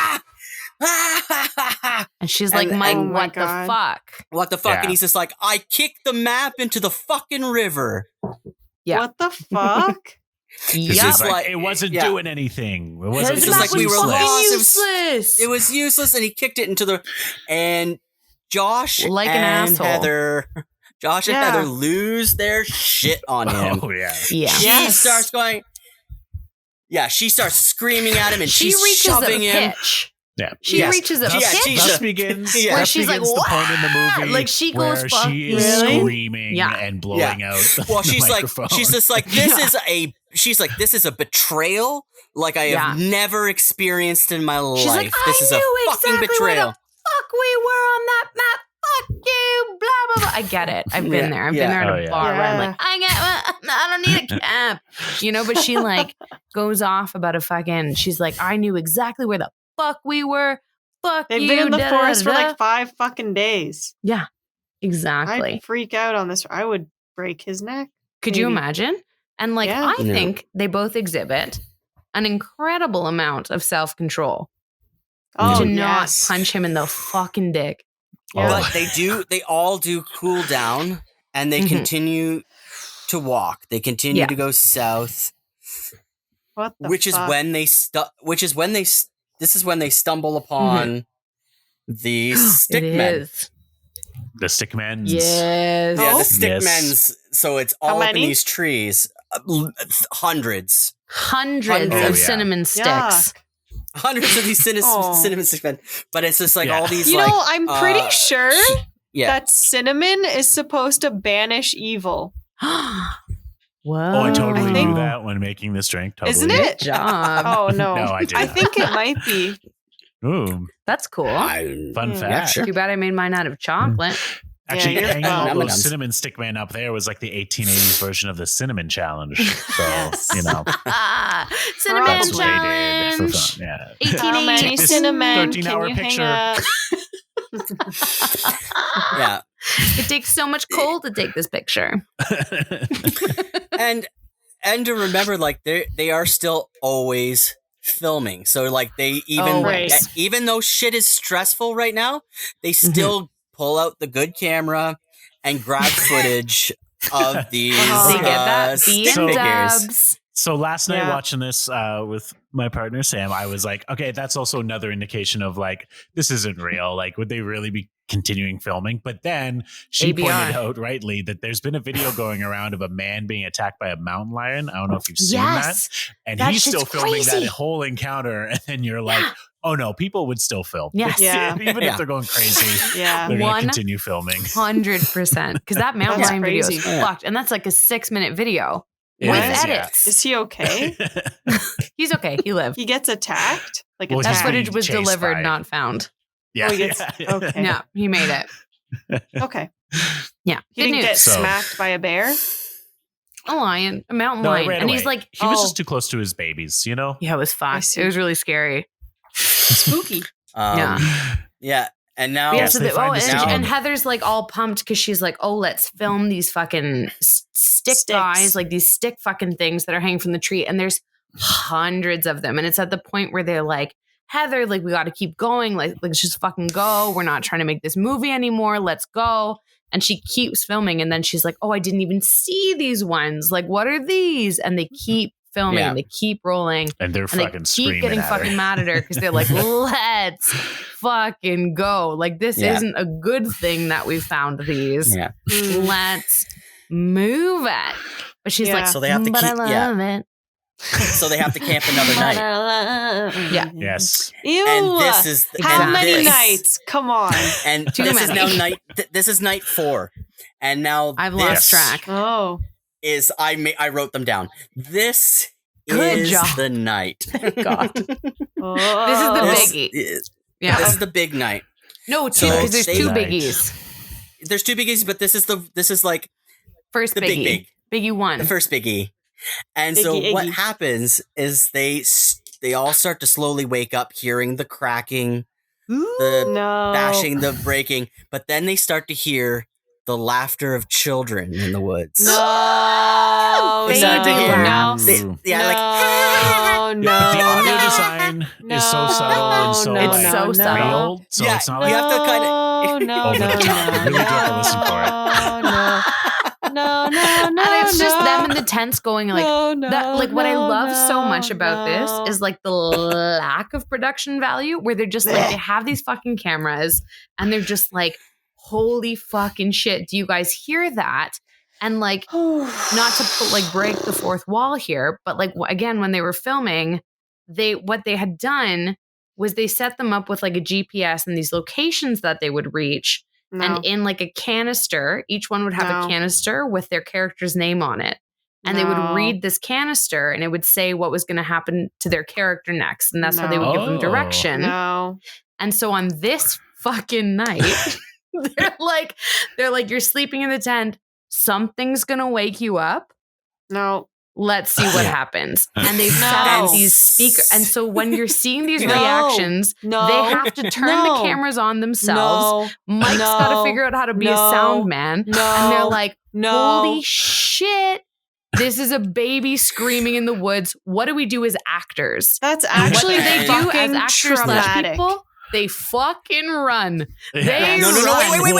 And she's like, Mike, what the fuck? What the fuck? Yeah. And he's just like, I kicked the map into the fucking river. Yeah. What the fuck? Yep. Like, it wasn't doing anything. It wasn't just like we were lost. Useless. It was useless, and he kicked it into the. And Josh like and an asshole. Heather, and Heather lose their shit on him. Oh yeah. She starts going. Yeah, she starts screaming at him, and she's reaches shoving a him. Pitch. Yeah, she reaches a pitch. Thus begins. Where she's like, the point in the movie, like she goes, where she is screaming and blowing out. Well, the she's microphone. like, she's just like, this is a betrayal like I have never experienced in my life. Like, this is a fucking betrayal. Where the fuck we were on that map. Fuck you. Blah blah blah. I get it. I've been there. I've been there at a bar where I'm like, I don't need a cap. But she like goes off about a fucking. She's like, I knew exactly where the fuck we were. Fuck They've you. been in the forest for like 5 fucking days. Yeah, exactly. I'd freak out on this. I would break his neck. Could you imagine? And like, I think they both exhibit an incredible amount of self-control to not punch him in the fucking dick. But they all do cool down, and they continue to walk. They continue to go south. What the which fuck? This is when they stumble upon the stickmen. The stickmen. Yes. Yeah, the stickmen. So it's all up in these trees. Hundreds of cinnamon sticks. Yuck. Hundreds of these cinnamon stickmen. But it's just like all these. I'm pretty sure Yeah. that cinnamon is supposed to banish evil. Whoa. Oh, I totally knew that when making this drink. Totally. Isn't it? Good job. Oh, no. No, I didn't. I think it might be. Ooh, That's cool. fun fact. Yeah, sure. Too bad I made mine out of chocolate. Actually, Yeah, hanging all M&Ms. those cinnamon stickmen up there was like the 1880s version of the cinnamon challenge. So, Yes. Cinnamon Probably challenge. for fun. Yeah. 1880s. How many cinnamon 13-hour can you picture. hang up? Yeah. It takes so much coal to take this picture. And to remember, like they are still always filming. So like they even though shit is stressful right now, they still pull out the good camera and grab footage of these They get that stick beat figures. dubs. So last night watching this with my partner Sam, I was like, okay, that's also another indication of like, this isn't real. Like, would they really be continuing filming? But then she ABR. pointed out rightly that there's been a video going around of a man being attacked by a mountain lion. I don't know if you've seen that. And That he's still shit's filming crazy. that whole encounter. And then you're like, oh no, people would still film. Yes. Yeah. Even if they're going crazy, Yeah. they're going to continue filming. 100%. Because that mountain That's lion video is crazy. fucked. And that's like a 6-minute video It with is, yeah. edits. Is he okay? He's okay. He lived. He gets attacked? Like Well, That he's attacked? footage was chased delivered, by- not found. Yeah. Oh, he gets- okay. Yeah, he made it. Okay. Yeah. He Good didn't news. get So- smacked by a bear? A lion, a mountain No, it lion. ran And away. he's like, he was just too close to his babies, you know? yeah, it was fucked. see. It was really scary. Spooky. Yeah. And now Yeah, Yes, so they find and, this out. and Heather's like all pumped because she's like, oh, let's film these fucking stick Sticks. guys, like these stick fucking things that are hanging from the tree. And there's hundreds of them. And it's at the point where they're like, Heather, like, we got to keep going. Like, let's just fucking go. We're not trying to make this movie anymore. Let's go. And she keeps filming. And then she's like, oh, I didn't even see these ones. Like, what are these? And they keep filming. Yeah. They keep rolling. And they're And they fucking keep screaming getting at her. fucking mad at her because they're like, let's fucking go. Like, this Yeah. isn't a good thing that we found these. Yeah. Let's move it. But she's Yeah. like, So they have to but keep- I yeah. love it. So they have to camp another night. Yeah. Yes. Ew. And this is How Exactly. many this- nights? Come on. And Too this is many. now night. This is night 4, and now I've this lost track. Oh. is I wrote them down. This Good is job. the night. God. Oh. This is the This biggie. is- Yeah. This is the big night. No, two, So because there's they- two Night. biggies. There's 2 biggies, but this is like First the biggie. big. Biggie one. the first biggie. And so Biggie what Iggy. happens is they all start to slowly wake up, hearing the cracking, the No. bashing, the breaking, but then they start to hear the laughter of children in the woods. No. They start to Baby hear. laughs. Yeah, like no, no, But the audio no. design is so subtle and so No, It's like, so subtle. real. So Yeah, it's not you like have to kinda- no, over the no, top. You really do have to listen for it. No, no, no, no, And it's just no. them in the tents going like, no, no, that, like what I no, love so no, much about no. this is like the lack of production value where they're just like they have these fucking cameras and they're just like, holy fucking shit, do you guys hear that? And like, not to put, like break the fourth wall here, but like again, when they were filming, what they had done was they set them up with like a GPS and these locations that they would reach. No. And in like a canister, each one would have No. a canister with their character's name on it. And they would No. read this canister and it would say what was going to happen to their character next. And that's how they would give them No. direction. No. And so on this fucking night, they're like, you're sleeping in the tent. Something's going to wake you up. No. Let's see what happens. And they set No. up these speakers. And so when you're seeing these No. reactions, No. they have to turn No. the cameras on themselves. No. Mike's No. got to figure out how to be a No. sound man. No. And they're like, No. holy shit. This is a baby screaming in the woods. What do we do as actors? That's actually What they do as fucking actors slash traumatic. people, they fucking run. They No, no, no! run. Wait!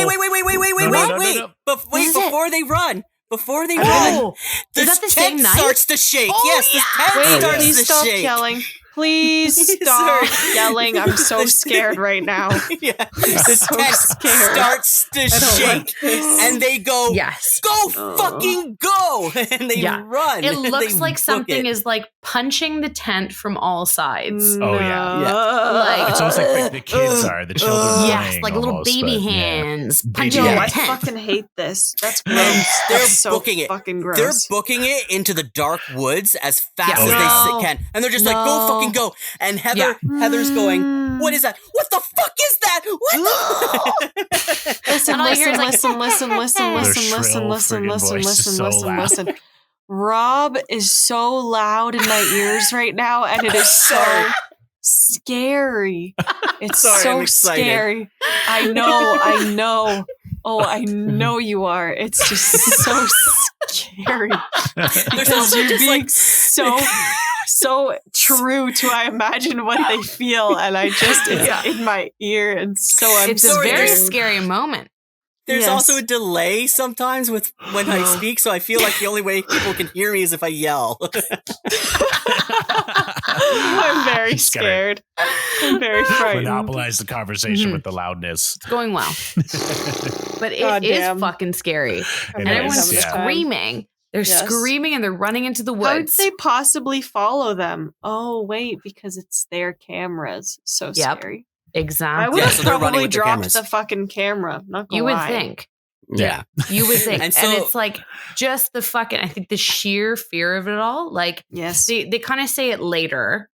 No, Is it? Before they run, Oh, the is that the same tent night? starts to shake. Oh, Yes, the tent Wait, starts please to stop shake. yelling. Please stop Sorry. yelling. I'm so scared right now. Yeah, the so tent scared. starts to I don't shake, like this. and they go, Yes. "Go fucking go!" And they Yeah. run. It They looks like book something it. is like punching the tent from all sides. Oh, yeah. Like- It's almost like the kids are, the children Yes, playing like little almost, baby but, yeah. hands Baby punching No, the I tent. fucking hate this. That's gross. And they're That's so booking it. fucking gross. They're booking it into the dark woods as fast Yeah. as No. they can, and they're just like, "Go No. fucking go!" And Heather's going, "What is that? What the fuck is that? What the?" Listen, And all I hear is like, listen. Their shrill friggin' voice is so loud. Listen. Rob is so loud in my ears right now, and it is so scary. It's Sorry, I'm so excited. scary. I know. Oh, I know you are. It's just so scary. There's Because also you're just being like so so true to I imagine what they feel, and I just it's in my ear, and so I'm It's a very scary moment. There's also a delay sometimes with when I speak, so I feel like the only way people can hear me is if I yell. I'm very scared. I'm very frightened. Monopolize the conversation with the loudness. It's going well. But it is fucking scary. And everyone's screaming. They're screaming and they're running into the woods. How would they possibly follow them? Oh, wait, because it's their cameras. So scary. Exactly. I would have probably dropped the fucking camera. Not gonna You would lie. think. Yeah. You would think. And and so- it's like just the fucking, I think the sheer fear of it all. Like, they kind of say it later.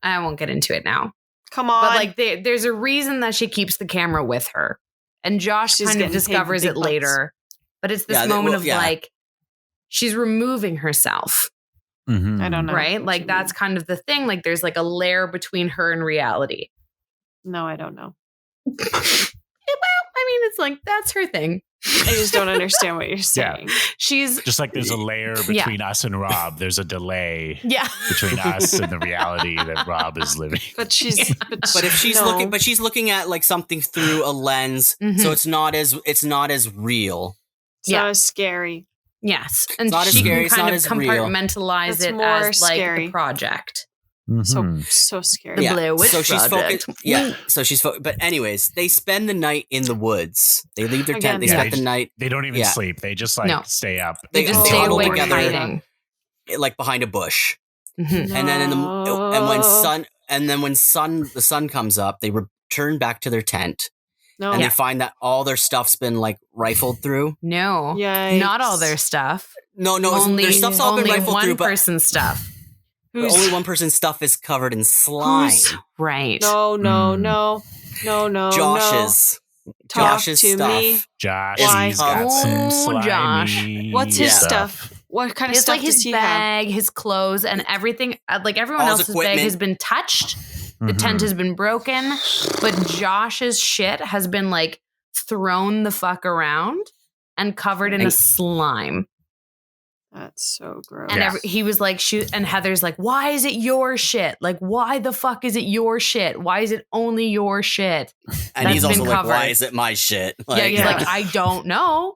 I won't get into it now. Come on. But like, there's a reason that she keeps the camera with her. And Josh She's kind of getting paid discovers the it big later. But it's this moment of like, she's removing herself. Mm-hmm. I don't know. Right? Like, that's kind of the thing. Like, there's like a layer between her and reality. No, I don't know. Well, I mean, it's like, that's her thing. I just don't understand what you're saying. She's just like there's a layer between us and Rob. There's a delay between us and the reality that Rob is living. But she's but if she's looking, but she's looking at like something through a lens, so it's not as real. It's not as scary. Yes, and not as she scary, can it's kind not of as real. compartmentalize That's it more as like scary. the project. So scary. The Blair Witch so she's Project. So she's but anyways, they spend the night in the woods. They leave their tent. They Yeah, spend the night. They don't even sleep. They just like stay up. They just they stay huddle awake together, hiding. like behind a bush. Mhm. And then when the sun comes up, they return back to their tent. No. And they find that all their stuff's been like rifled through. No, Yikes. not all their stuff. No, Only, their stuff's all been only rifled one through, but person's stuff. only one person's stuff is covered in slime. Right. No. Josh's. Talk Josh's to stuff. me. Josh, Why? he's got some slimy Josh. What's his stuff? What kind of It's stuff like does his he bag, his clothes, and everything. Like everyone All his else's bag equipment. has been touched. The tent has been broken, but Josh's shit has been like thrown the fuck around and covered in a slime. That's so gross. And he was like, and Heather's like, why is it your shit? Like, why the fuck is it your shit? Why is it only your shit? And he's That's also been like, why covered. is it my shit? Yeah, he's like, I don't know.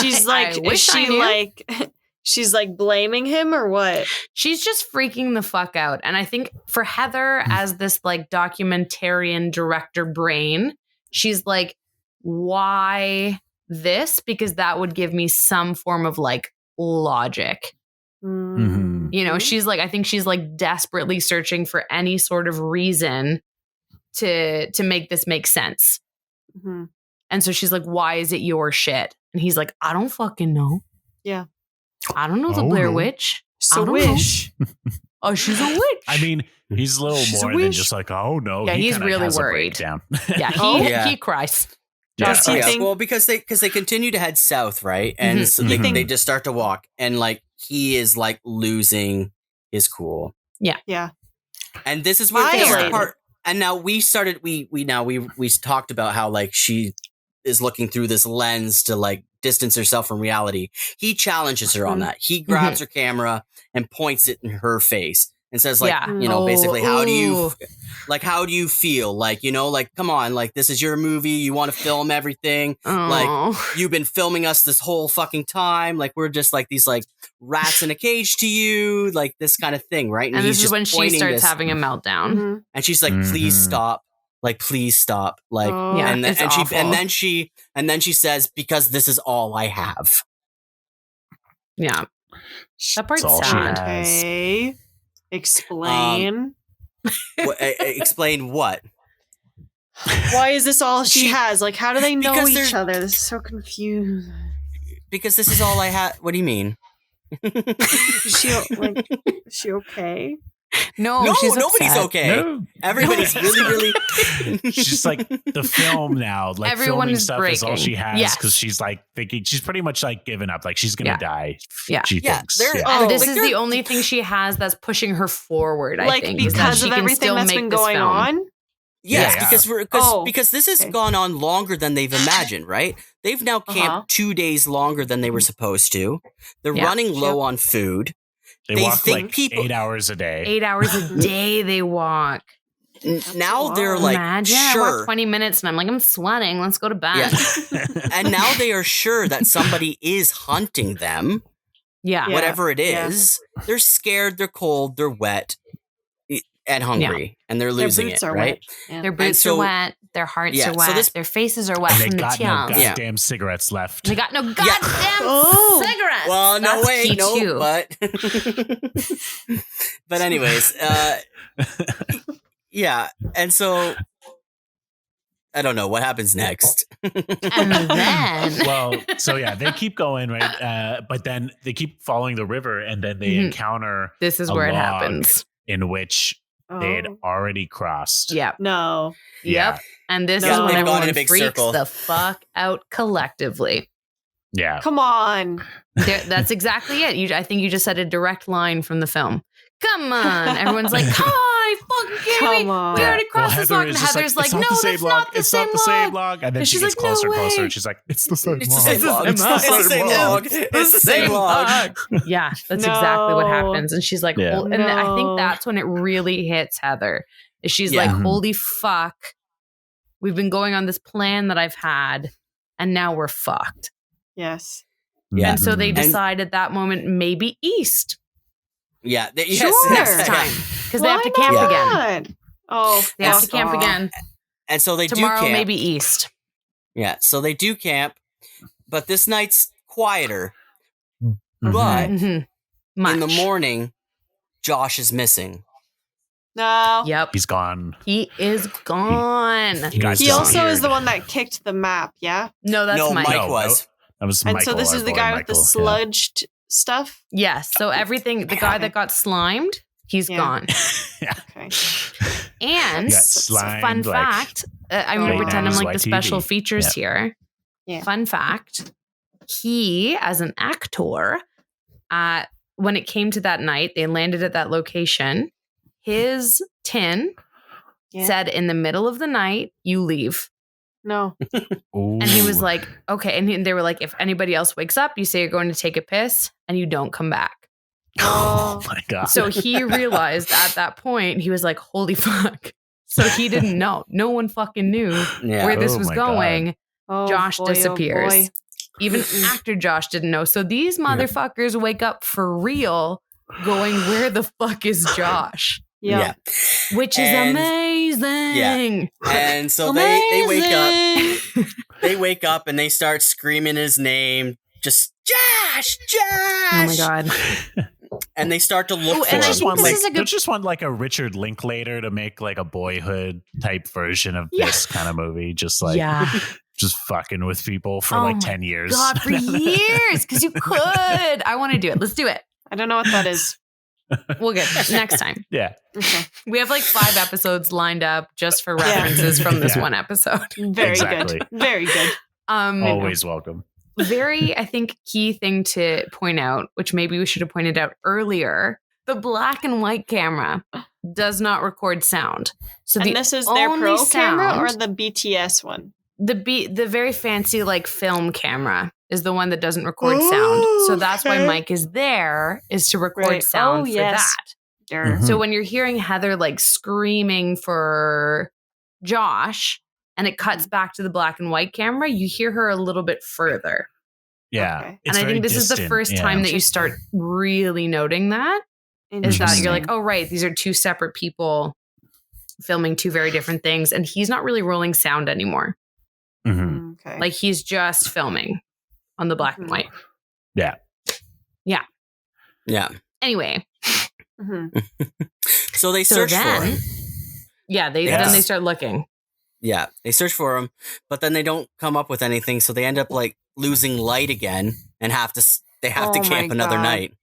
She's I like, wish is I she knew. like, she's like blaming him or what? She's just freaking the fuck out. And I think for Heather, as this like documentarian director brain, she's like, why this? Because that would give me some form of like logic. Mm-hmm. You know, she's like, I think she's like desperately searching for any sort of reason to make this make sense. Mm-hmm. And so she's like, why is it your shit? And he's like, I don't fucking know. Yeah. I don't know the Blair Witch. So I don't wish. Oh, she's a witch. I mean, he's a little She's a more than witch. just like, oh no. Yeah, he he's kinda really has a worried. breakdown. Yeah, he cries. Does he Yeah, think? well, because they continue to head south, right? And so they just start to walk, and like he is like losing his cool. Yeah. And this is where Violated. the part. And now we started. We talked about how like she is looking through this lens to like distance herself from reality. He challenges her on that. He grabs her camera and points it in her face and says like, basically, how do you feel? Like, like, come on, like, this is your movie. You want to film everything. Like, you've been filming us this whole fucking time. Like, we're just like these like rats in a cage to you, like this kind of thing. Right. And he's this is just when she pointing starts this, having a meltdown. Mm-hmm. and she's like, please stop. Like, please stop. Like, Yeah, and it's then awful. then she says, because this is all I have. Yeah. That part's That's all she sad. has. Okay. Explain. Explain what? Why is this all she has? Like, how do they know Because each they're- other? This is so confusing. Because this is all I have. What do you mean? Is she okay? No, No, she's nobody's upset. okay. No. Everybody's really. She's like the film now, like Everyone filming is stuff is all breaking. she has Yes. because she's like thinking she's pretty much like given up, like she's gonna die. Yeah. She Yeah, thinks. they're- Yeah. And this like is they're- the only thing she has that's pushing her forward, I Like, think. is that because she of can everything still that's make been this going film. on? Yes, Yeah. because this has okay. gone on longer than they've imagined, right? They've now camped 2 days longer than they were supposed to. They're Yeah. running low on food. They they walk think like people- 8 hours a day. 8 hours a day they walk. Now they're like, Imagine I sure. walk 20 minutes and I'm like, I'm sweating. Let's go to bed. Yeah. And now they are sure that somebody is hunting them, Yeah. whatever it is. They're scared, they're cold, they're wet, and hungry, and they're losing boots it, are right? wet. Yeah. Their boots so- are wet. Their hearts Yeah, are so wet. this- Their faces are wet And they from the got no tears. goddamn cigarettes left. They got no goddamn Oh. cigarettes. Well, no, That's wait, key no, too. but anyways, yeah, and so I don't know what happens next. And then, Well, so yeah, they keep going, right? But then they keep following the river, and then they Mhm. encounter this is a where it log happens. in which they had Oh. already crossed. Yep. No. Yep. And this No. is when They've gone in everyone a big freaks circle. the fuck out collectively. Yeah. Come on. That's exactly it. I think you just said a direct line from the film. Come on. Everyone's like, come on, fucking kidding me. Come on. We already crossed Well, this log. Heather And is just Heather's like, like, it's no, not the that's same not log. the It's same not the same log. log. And then And she she's gets like, no closer and closer, way. and she's like, it's the same It's the log. same log. It's the same log. It's the same log. Yeah, that's exactly what No. happens. And she's like, Yeah. "Hol-" and I No. think that's when it really hits Heather. Is she's Yeah. like, Mhm. holy fuck, we've been going on this plan that I've had, and now we're fucked. Yes. Yeah. And so they And- decide at that moment, maybe east Yeah, yes, Sure. next time. Because they have to Why camp not? again. Oh, They have to fuck camp off. again. And so they Tomorrow, do camp. maybe east. Yeah, so they do camp, but this night's quieter. Mhm. But Mhm. Much. in the morning, Josh is missing. No. Yep. He's gone. He is gone. He got He also is disappeared. the one that kicked the map, yeah? No, that's No, Mike. Mike No, was. That was And Michael, so this our is the boy guy with the Michael. Yeah. sludged stuff? Yes. So everything, the guy that got slimed, he's Yeah. gone. Okay. And Yeah, so slimed, fun like, fact, I'm going to late pretend I'm 90s like the YTV. special features here. Yeah. Fun fact, he, as an actor, when it came to that night, they landed at that location. His tin Yeah. said, in the middle of the night, you leave. No. And he was Ooh. like, okay. And they were like, if anybody else wakes up, you say you're going to take a piss and you don't come back. Oh my God. So he realized at that point, he was like, holy fuck. So he didn't know. No one fucking knew Yeah. where this Oh was my God. going. Oh, Josh boy, disappears. Oh boy. Even actor Josh didn't know. So these motherfuckers wake up for real going, where the fuck is Josh? Yeah. Which is And- amazing. And so they wake up. They wake up and they start screaming his name. Just Josh, Josh. Oh my God. And they start to look Oh, for and I him. just want this like is a good- don't just want like a Richard Linklater to make like a Boyhood type version of Yeah. this kind of movie, just like yeah. just fucking with people for Oh like my 10 years. God, for years. Because you could. I want to do it. Let's do it. I don't know what that is. We'll get it next time. Yeah. Okay. We have like 5 episodes lined up just for references from this Yeah. one episode. Very Exactly. good. Very good. Always welcome. Very, I think, key thing to point out, which maybe we should have pointed out earlier, the black and white camera does not record sound. So And the this is their only pro camera or sound- the BTS one? the very fancy like film camera is the one that doesn't record sound. So that's why Okay. Mike is there, is to record Right. sound Oh, for yes. that. Mhm. So when you're hearing Heather like screaming for Josh and it cuts back to the black and white camera, you hear her a little bit further. Yeah. Okay. It's and I very think this is the distant, first yeah. time that you start really noting that, is that you're like, oh, right, these are 2 separate people filming 2 very different things. And he's not really rolling sound anymore. Mhm. Okay. Like he's just filming on the black and Mhm. white. Yeah. Anyway, Mhm. So they so search for then, him. yeah, Yeah. then they start looking. Yeah, they search for him, but then they don't come up with anything. So they end up like losing light again and they have to Oh my camp another God. night.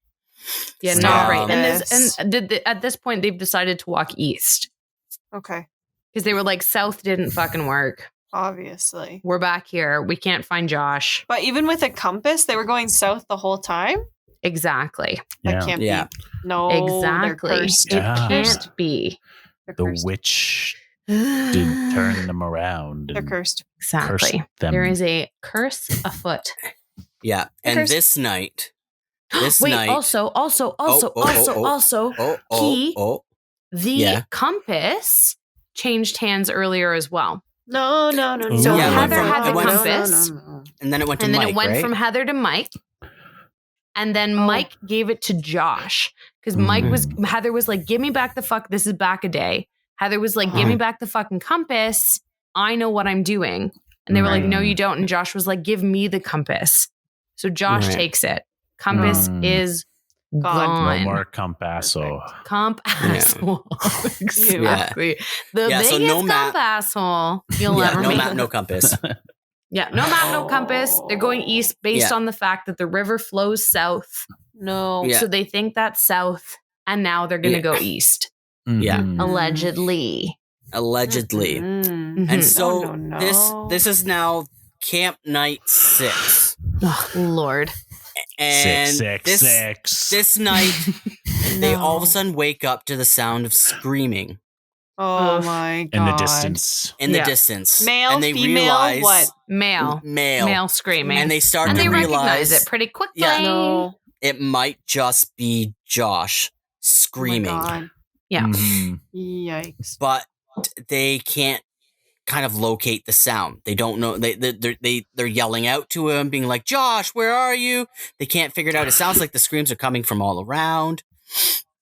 Yeah, Stop not great. this. At this point, they've decided to walk east Okay. because they were like, south didn't fucking work. Obviously. We're back here. We can't find Josh. But even with a compass, they were going south the whole time? Exactly. That Yeah. can't Yeah. be. No, Exactly. They're cursed. Yeah. It can't be. They're The cursed. witch did turn them around They're and cursed. cursed Exactly. them. There is a curse afoot. Yeah, and Cursed. this night this Wait, night. also, the compass changed hands earlier as well. No. So Yeah, Heather had the it went- compass, And then it went to and then Mike, it went right? from Heather to Mike, and then Mike gave it to Josh because Heather was like, "Give me back the fuck. This is back a day." Heather was like, "Give me back the fucking compass. I know what I'm doing." And they were like, "No, you don't." And Josh was like, "Give me the compass." So Josh takes it. Compass is gone. No more compasso. Asshole. Exactly. The biggest so no map. asshole you'll ever no meet. map, no compass. Yeah, no map, no compass. They're going east based on the fact that the river flows south. No. Yeah. So they think that's south, and now they're going to go east. Yeah. Allegedly. And so this is now camp night 6. Oh, Lord. And Six. this night, they all of a sudden wake up to the sound of screaming Oh my god. In the distance. Male, and they female, realize what? Male screaming. And they start and to they realize recognize it pretty quickly. Yeah. No. it might just be Josh screaming. Oh my god. Yeah. Mhm. Yikes. But they can't kind of locate the sound. They don't know. They're yelling out to him, being like, "Josh, where are you?" They can't figure it out. It sounds like the screams are coming from all around.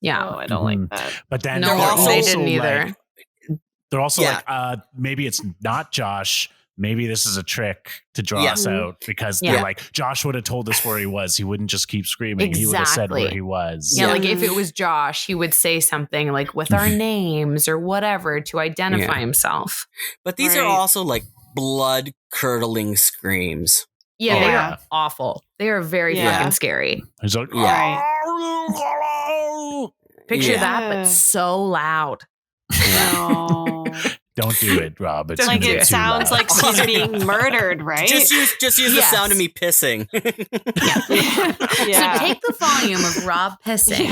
Yeah. Oh, I don't like that. But then No, they're also they didn't either. like, they're also Yeah. like, maybe it's not Josh. Maybe this is a trick to draw Yeah. us out because Yeah. they're like, Josh would have told us where he was. He wouldn't just keep screaming. He would have said where Exactly. he was. Yeah, Yeah. like if it was Josh, he would say something like with our names or whatever to identify Yeah. himself. But these are Right. also like blood curdling screams. Yeah, Oh, they yeah. are awful. They are very Yeah. fucking scary. He's like, Yeah. Picture Yeah. that, but so loud. No. Don't do it, Rob. It's Like gonna be it too sounds loud. like he's being murdered, right? Just use the Yes. sound of me pissing. Yeah. So take the volume of Rob pissing,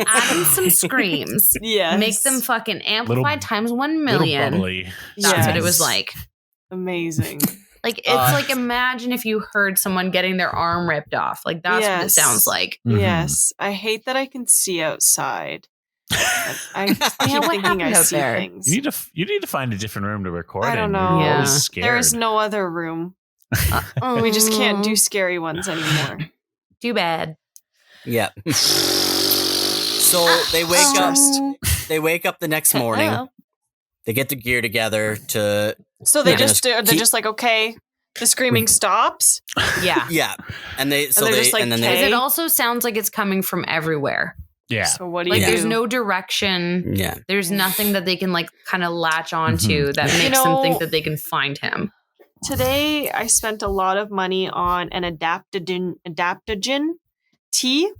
add in some screams, Yes. make them fucking amplified Little- times 1 Little million. bubbly. That's what it Yes. was like. Amazing. Like it's Uh, like imagine if you heard someone getting their arm ripped off. Like that's what it Yes. sounds like. Mhm. Yes. I hate that I can see outside. I just Yeah, keep what thinking I happened out see there? things. You need to find a different room to record I in. don't You're know. Yeah. always scared. There is no other room. We just can't do scary ones anymore. Too bad. Yeah. So they wake up. They wake up the next morning. Oh. They get their gear together to So they Yeah. they're just like, okay, the screaming stops. Yeah. yeah, and they they're just like, and then Because they it also sounds like it's coming from everywhere. Yeah. So what do Like you there's do? no direction. yeah. There's nothing that they can like kind of latch onto that You makes know- them think that they can find him. Today I spent a lot of money on an adaptogen tea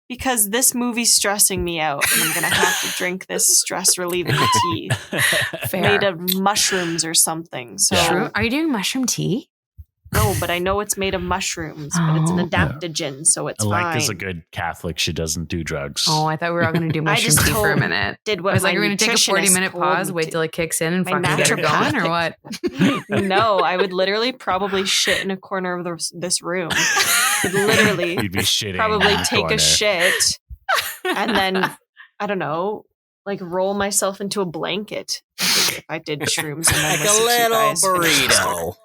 because this movie's stressing me out and I'm gonna have to drink this stress relieving tea Fair. made of mushrooms or something. So True. Are you doing mushroom tea? no, but I know it's made of mushrooms, but it's an Oh. adaptogen, so it's Alec fine. is a good Catholic. She doesn't do drugs. Oh, I thought we were all going to do I mushroom just tea for a told- minute. Did I what was like, my we're going to take a nutritionist 40-minute told pause, me wait to. till it kicks in and My fucking get her going or what? No, I would literally probably shit in a corner of this room. I'd literally You'd be shitting. probably in the take corner. a shit and then I don't know, like roll myself into a blanket. I think if I did shrooms and then Like a listened to you little guys finish the story. burrito.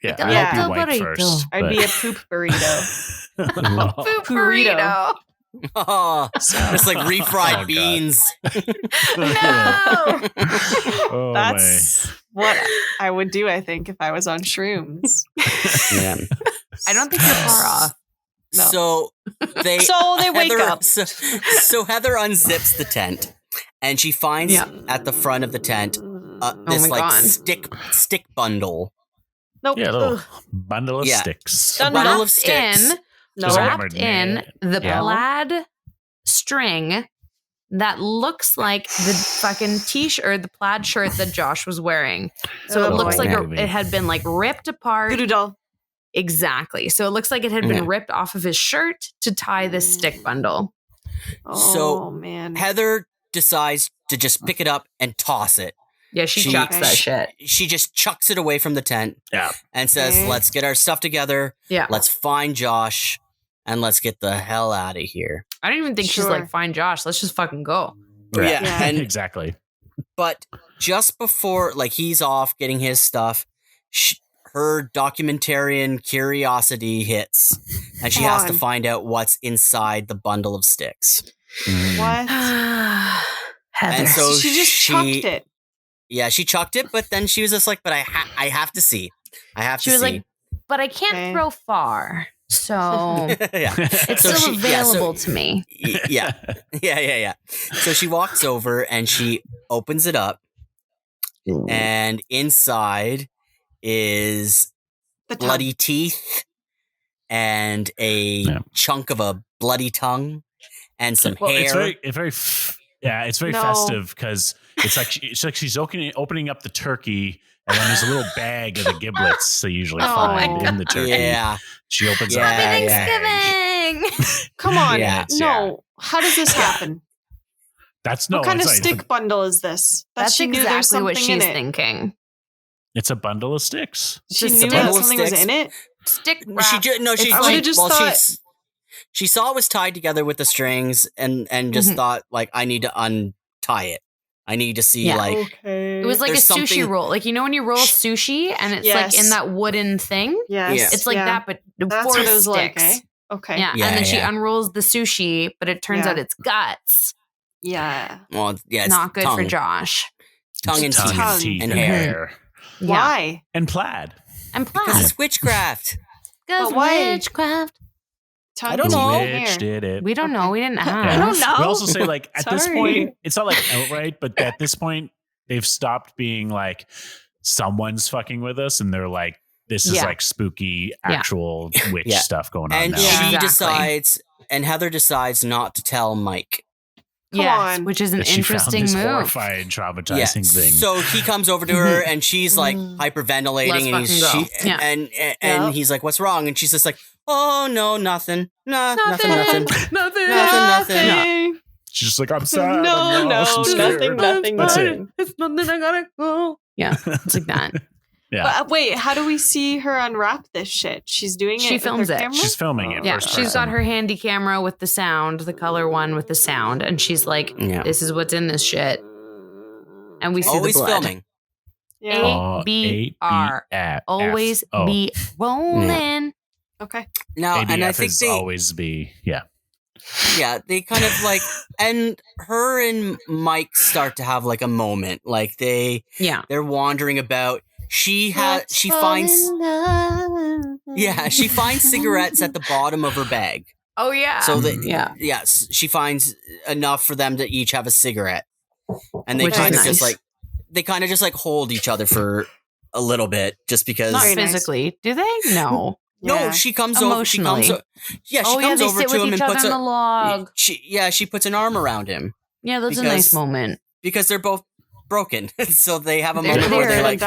Yeah, Like a I hope you little wipe burrito. first. I'd be a poop burrito. Food Burrito. Oh, it's like refried Oh, God. beans. No! Oh, That's what I would do, I think, if I was on shrooms. Yeah. I don't think you're far off. No. So they So they wake Heather, up. So Heather unzips the tent, and she finds Yeah. at the front of the tent this my like God. stick bundle. Nope. Yeah, a little Ugh. bundle of Yeah. sticks. Done. Bundle of Wrapped sticks. in, No. Just wrapped hammered in me. the Yeah. plaid string that looks like the fucking t-shirt, the plaid shirt that Josh was wearing. So it Oh, looks boy. like Movie. it had been like ripped apart. Voodoo doll. Exactly. So it looks like it had been Yeah. ripped off of his shirt to tie this stick bundle. Oh, So, man. Heather decides to just pick it up and toss it. Yeah, she She- chucks that shit. She just chucks it away from the tent Yeah. and says, Okay. "Let's get our stuff together. Yeah. Let's find Josh, and let's get the hell out of here. I don't even think she's like, fine, Josh, let's just fucking go. Yeah. And exactly. But just before, like, he's off getting his stuff, her documentarian curiosity hits, and she has to find out what's inside the bundle of sticks. What? Heather. And so she just chucked it. Yeah, she chucked it, but then she was just like, but I have to see. I have to see. She was like, but I can't throw far. So it's still available to me. Yeah. So she walks over and she opens it up, and inside is bloody teeth and a chunk of a bloody tongue and some hair. It's very festive because it's like she's opening up the turkey, and then there's a little bag of the giblets they usually find in the turkey. Yeah. She opens up. Happy Thanksgiving! Come on. No. How does this happen? What kind of stick bundle is this? That's exactly what she's thinking. It's a bundle of sticks. She knew that something was in it? Stick wrap. She saw it was tied together with the strings and just thought, like, I need to untie it. I need to see, it was like a sushi roll. Like, you know when you roll sushi and it's like in that wooden thing? Yes. It's like that, but that's four what it was sticks. like, eh? Okay. Yeah. And then she unrolls the sushi, but it turns out it's guts. Yeah. Well, it's not good tongue. For Josh. Tongue and teeth and hair. Why? And plaid. Because it's witchcraft. Because witchcraft. I don't know. Witch did it. We don't know. We didn't ask. I don't know. We also say, like, at this point, it's not like outright, but at this point, they've stopped being like, someone's fucking with us, and they're like, this is like spooky, actual witch stuff going on and now. she decides, and Heather decides not to tell Mike. Yes, which is an interesting move. Horrifying, traumatizing thing. So he comes over to her, and she's like hyperventilating, and he's like, "What's wrong?" And she's just like, "Oh no, nothing, nothing. She's just like, "I'm sad. Nothing. That's it. It's nothing. I gotta go." Yeah, it's like that. Yeah. But wait, how do we see her unwrap this shit? She's doing it. She films it. She's filming it. Yeah, she's got her handy camera with the sound, the color one with the sound, and she's like, "This is what's in this shit." And we see always the blood. filming. ABR. Always be rolling. Okay. Now, ABF and I think they always be Yeah, they kind of like, and her and Mike start to have like a moment, like they're wandering about. She finds cigarettes at the bottom of her bag. Oh yeah. So yes, she finds enough for them to each have a cigarette, and they kind of just like hold each other for a little bit, just because. Not physically, do they? No. No, she comes over. She comes over to him and puts on the log. She puts an arm around him. Yeah, that's a nice moment because they're both broken, so they have a moment where they're like,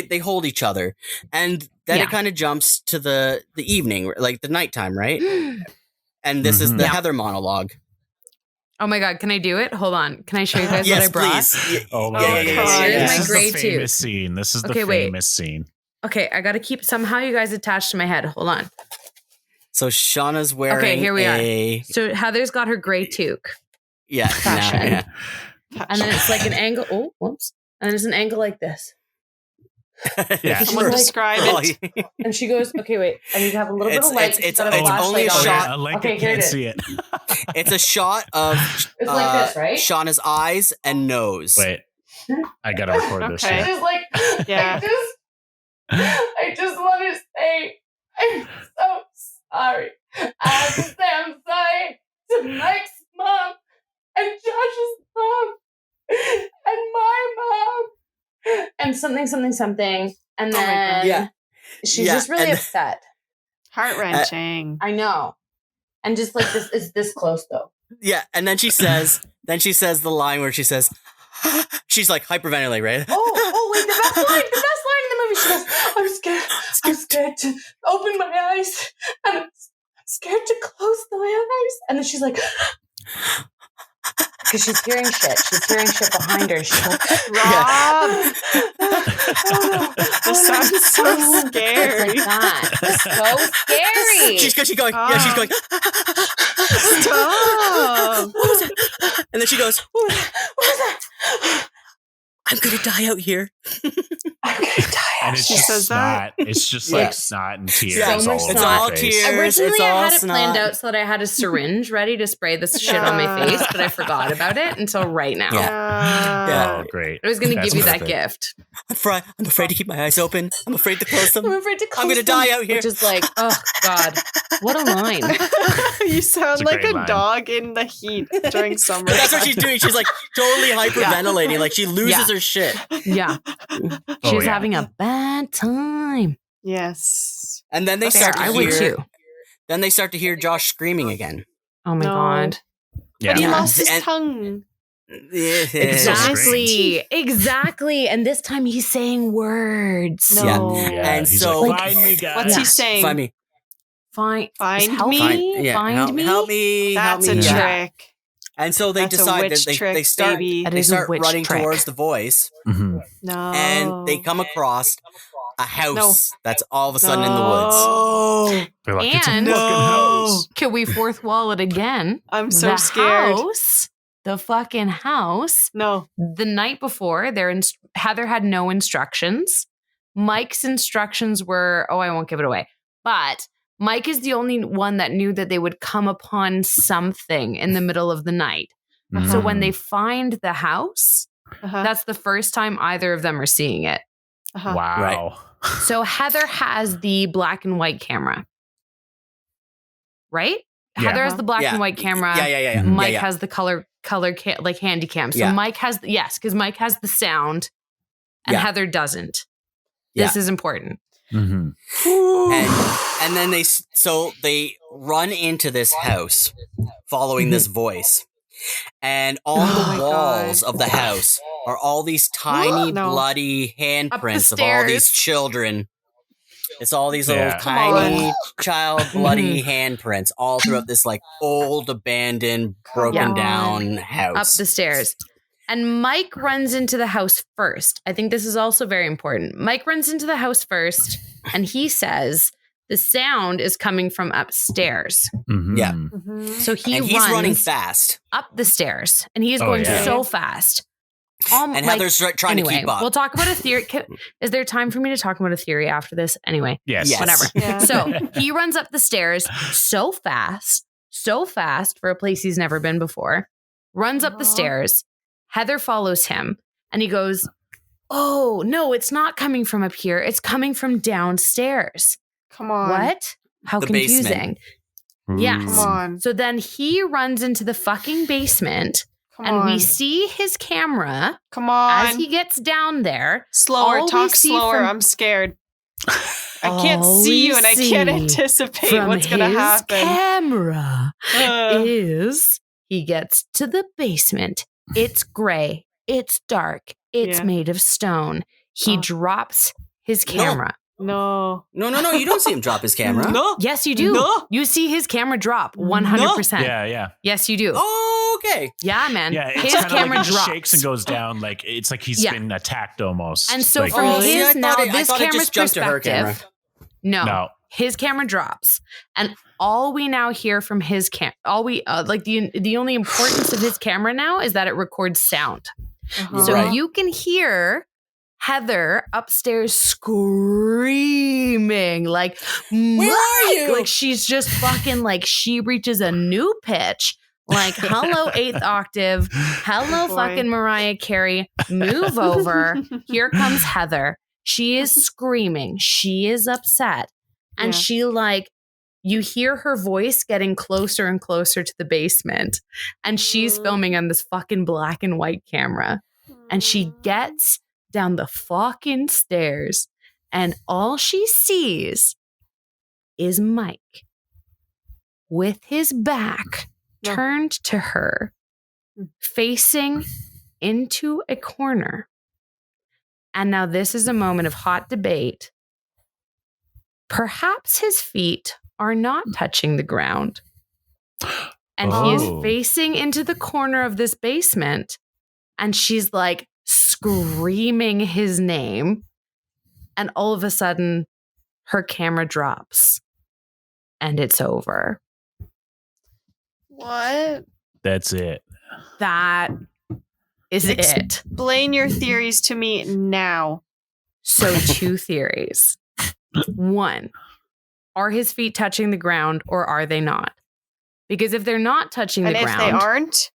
they hold each other, and then it kind of jumps to the evening, like the nighttime, right? And this is the Heather monologue. Oh my god, can I do it? Hold on, can I show you guys what I brought? Please. Oh my god, here's my gray famous scene. This is the famous scene. Okay, I got to keep somehow you guys attached to my head. Hold on. So Shauna's wearing. Okay, here we are. So Heather's got her gray toque. Yeah, fashion. And then it's like an angle. Oh, whoops! And then it's an angle like this. Someone describe it. And she goes, "Okay, wait. I need to have a little bit of light. It's only a shot. Okay, here it is. See it. It's a shot of it's like this, right? Shauna's eyes and nose. Wait, I gotta record this. It's just like, yeah. I just want to say, I'm so sorry. I have to say I'm sorry to Mike's mom and Josh's mom and my mom and something. And then she's just really upset. Heart-wrenching. I know. And just like this is this close though. Yeah, and then she says the line where she says, she's like hyperventilating, right? Oh, wait, the best line in the movie. She goes, I'm scared to open my eyes, and I'm scared to close my eyes. And then she's like, because she's hearing shit. She's hearing shit behind her. She's like, Rob! This sounds so scary. It's like that. It's so scary. She's going. Yeah, she's going. Stop! What was it? And then she goes, what was that? I'm gonna die out here. I'm gonna die. And it's She just says snot. that? It's just Yeah. like snot and tears Yeah, all it's over all her face. tears. Originally, It's I all had it planned snot. out so that I had a syringe ready to spray this shit on my face, but I forgot about it until right now. Yeah. Oh, great. I was going to That's give you that perfect. gift. I'm afraid to keep my eyes open. I'm afraid to close them. I'm afraid to close I'm gonna them, die out here. Which is like, oh, God. What a line. You sound It's a like great a line. dog in the heat during summer. But that's what she's doing. She's like totally hyperventilating. Like she loses her shit. Yeah. Oh, She's yeah. having a bad time. Yes. And then they Fair, start to I would hear. too. Then they start to hear Josh screaming again. Oh, my No. God. Yeah. But he Yeah. lost his And- tongue. Exactly. And this time he's saying words. No. Yeah, And he's so- like, find me, guys. What's Yeah. he saying? Find me. Find Find me? Find me. Help me. That's help a me. Yeah. trick. And so they That's a decide that witch they trick, start baby. That they is a start witch running trick. towards the voice, Mhm. No. and they come across a house No. that's all of a sudden in the woods. They're like, it's a And- fucking No. house. Can we fourth wall it again? I'm so the scared. House, the fucking house. No. The night before, Heather had no instructions. Mike's instructions were, I won't give it away. But Mike is the only one that knew that they would come upon something in the middle of the night. So when they find the house, Uh-huh. that's the first time either of them are seeing it. Uh-huh. Wow. Right. So Heather has the black and white camera. Right? Yeah. Heather has the black Yeah. and white camera. Yeah. Mike yeah. has the color like handy cam. So Yeah. Mike has because Mike has the sound and Yeah. Heather doesn't. Yeah. This is important. Mhm. And then they run into this house following this voice. And on Oh my the walls God. of the house are all these tiny No. bloody handprints of all stairs. these children. It's all these Yeah. little Come tiny on. child bloody handprints all throughout this like old abandoned broken on. down Up house. the stairs. And Mike runs into the house first. I think this is also very important. Mike runs into the house first and he says the sound is coming from upstairs. Mhm. Yeah. Mhm. So he and he's runs running fast. up the stairs and he's Oh, going yeah. so fast. And Heather's trying Anyway, to keep up. we'll talk about a theory. Is there time for me to talk about a theory after this? Anyway, Yes. Yes. whatever. Yeah. So he runs up the stairs so fast for a place he's never been before, runs up the Aw. stairs. Heather follows him and he goes, oh, no, it's not coming from up here. It's coming from downstairs. Come on. What? How The confusing. Ooh. Yes. Come on. So then he runs into the fucking basement Come and on. we see his camera Come on. as he gets down there. Slower. all we Talk see slower. from- I'm scared. I can't All see you we and I can't see anticipate From what's going to his happen. camera Ugh. is he gets to the basement. It's gray. It's dark. It's Yeah. made of stone. He Oh. drops his No. camera. No. No, you don't see him drop his camera. No. Yes, you do. No. You see his camera drop 100%. Yeah. Yes, you do. Oh, okay. Yeah, man. Yeah. It's His kind of camera like it drops. shakes and goes down. Like it's like he's Yeah. been attacked almost. And so like, from Oh, see, I his thought now it- I this thought it camera's just jumped to her perspective. camera. no. His camera drops, and all we now hear from his the only importance of his camera now is that it records sound. Uh-huh. So Right. you can hear Heather upstairs screaming like, Where are you? Like she's just fucking like she reaches a new pitch. Like, hello, 8th octave. Hello, Boy. fucking Mariah Carey. Move over. Here comes Heather. She is screaming. She is upset. And Yeah. she like, you hear her voice getting closer and closer to the basement. And she's filming on this fucking black and white camera. And she gets down the fucking stairs. And all she sees is Mike with his back No. turned to her, facing into a corner. And now this is a moment of hot debate. Perhaps his feet are not touching the ground. And he is facing into the corner of this basement. And she's like screaming his name. And all of a sudden, her camera drops. And it's over. What? That's it. That is it. Explain your theories to me now. So 2 theories. 1, are his feet touching the ground or are they not? Because if they're not touching the ground. And if they aren't?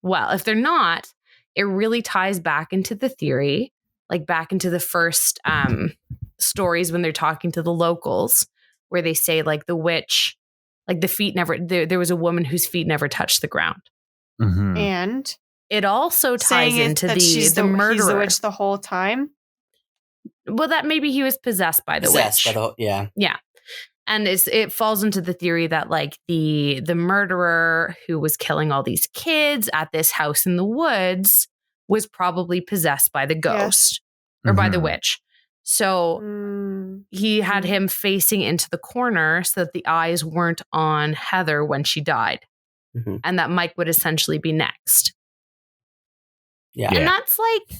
Well, if they're not, it really ties back into the theory, like back into the first stories when they're talking to the locals, where they say like the witch, like the feet never, there was a woman whose feet never touched the ground. Mm-hmm. And it also ties into the murderer. He's the witch the whole time? Well, that maybe he was possessed by the witch. Yeah. Yeah. And it falls into the theory that like the murderer who was killing all these kids at this house in the woods was probably possessed by the ghost or by the witch. So he had him facing into the corner so that the eyes weren't on Heather when she died. Mm-hmm. And that Mike would essentially be next. Yeah. And that's like,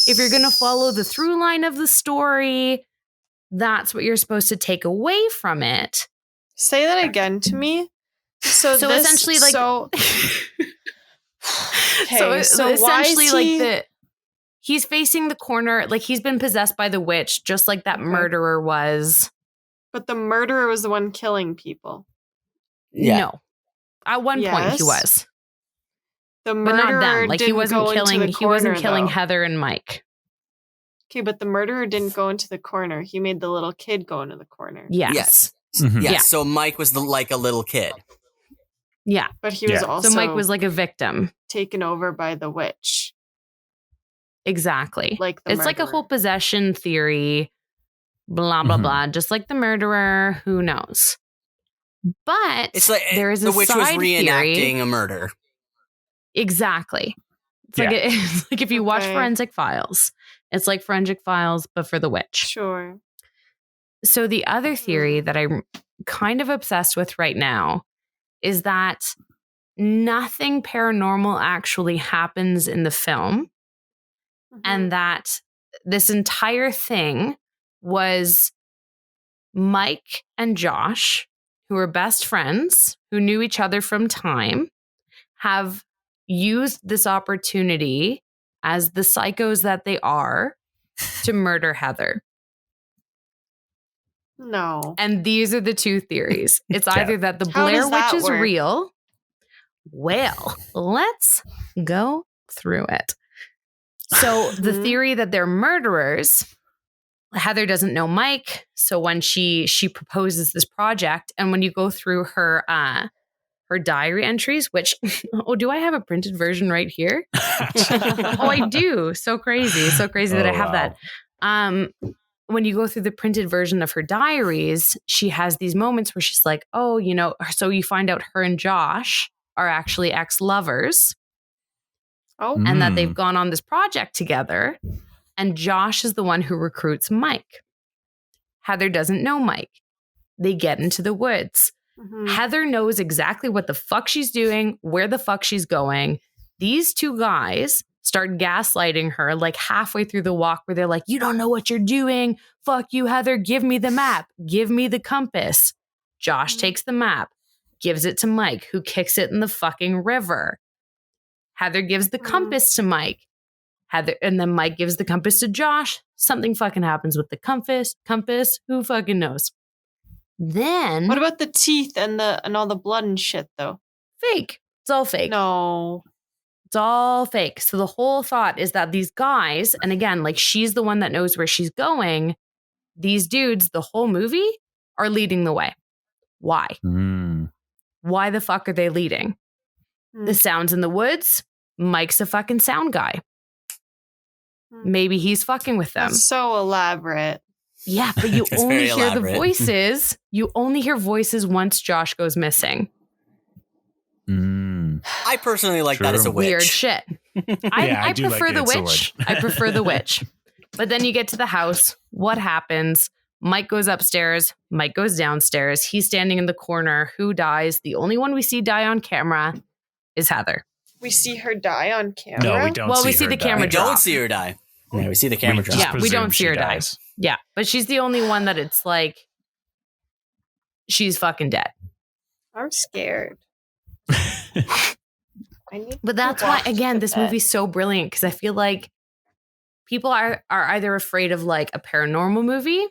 if you're going to follow the through line of the story, that's what you're supposed to take away from it. Say that again to me. So essentially, like, so essentially, like he's facing the corner, like he's been possessed by the witch, just like that murderer was. But the murderer was the one killing people. Yeah. No, at one point he was. The murderer, but not them. Like he wasn't killing. He wasn't killing though. Heather and Mike. Okay, but the murderer didn't go into the corner. He made the little kid go into the corner. Yes. Mm-hmm. Yes. Yeah. So Mike was like a little kid. Yeah. But he was also... So Mike was like a victim. Taken over by the witch. Exactly. Like the it's murderer. like a whole possession theory. Blah, blah, blah. Just like the murderer. Who knows? But it's like there is the witch was reenacting theory. A murder. Exactly. It's it's like if you watch Forensic Files. It's like Forensic Files, but for the witch. Sure. So the other theory that I'm kind of obsessed with right now is that nothing paranormal actually happens in the film. Mm-hmm. And that this entire thing was Mike and Josh, who are best friends, who knew each other from time, have used this opportunity as the psychos that they are to murder Heather. No. And these are the 2 theories. It's either that the Blair Witch is real. Well, let's go through it. So the theory that they're murderers, Heather doesn't know Mike. So when she proposes this project, and when you go through her diary entries, which, do I have a printed version right here? I do. So crazy that I have that. When you go through the printed version of her diaries, she has these moments where she's like, so you find out her and Josh are actually ex-lovers. Oh. And that they've gone on this project together. And Josh is the one who recruits Mike. Heather doesn't know Mike. They get into the woods. Mm-hmm. Heather knows exactly what the fuck she's doing, where the fuck she's going. These 2 guys start gaslighting her like halfway through the walk where they're like, you don't know what you're doing. Fuck you, Heather. Give me the map. Give me the compass. Josh takes the map, gives it to Mike, who kicks it in the fucking river. Heather gives the compass to Mike. And then Mike gives the compass to Josh. Something fucking happens with the compass. Who fucking knows? Then what about the teeth and all the blood and shit though? Fake. It's all fake. No. It's all fake. So the whole thought is that these guys, and again, like she's the one that knows where she's going. These dudes, the whole movie, are leading the way. Why? Why the fuck are they leading? The sounds in the woods. Mike's a fucking sound guy. Maybe he's fucking with them. That's so elaborate. Yeah, but you only hear the voices. You only hear voices once Josh goes missing. I personally like that as a witch. Weird shit. I prefer the witch. I prefer the witch. But then you get to the house. What happens? Mike goes upstairs. Mike goes downstairs. He's standing in the corner. Who dies? The only one we see die on camera is Heather. We see her die on camera. No, we don't. Well, see we see her the die. camera We drop. don't see her die. Yeah, we see the camera drop. Yeah, we don't presume see she her die. dies. Yeah, but she's the only one that it's like she's fucking dead. I'm scared. I need But that's to why, watch again, this that. movie's so brilliant because I feel like people are either afraid of like a paranormal movie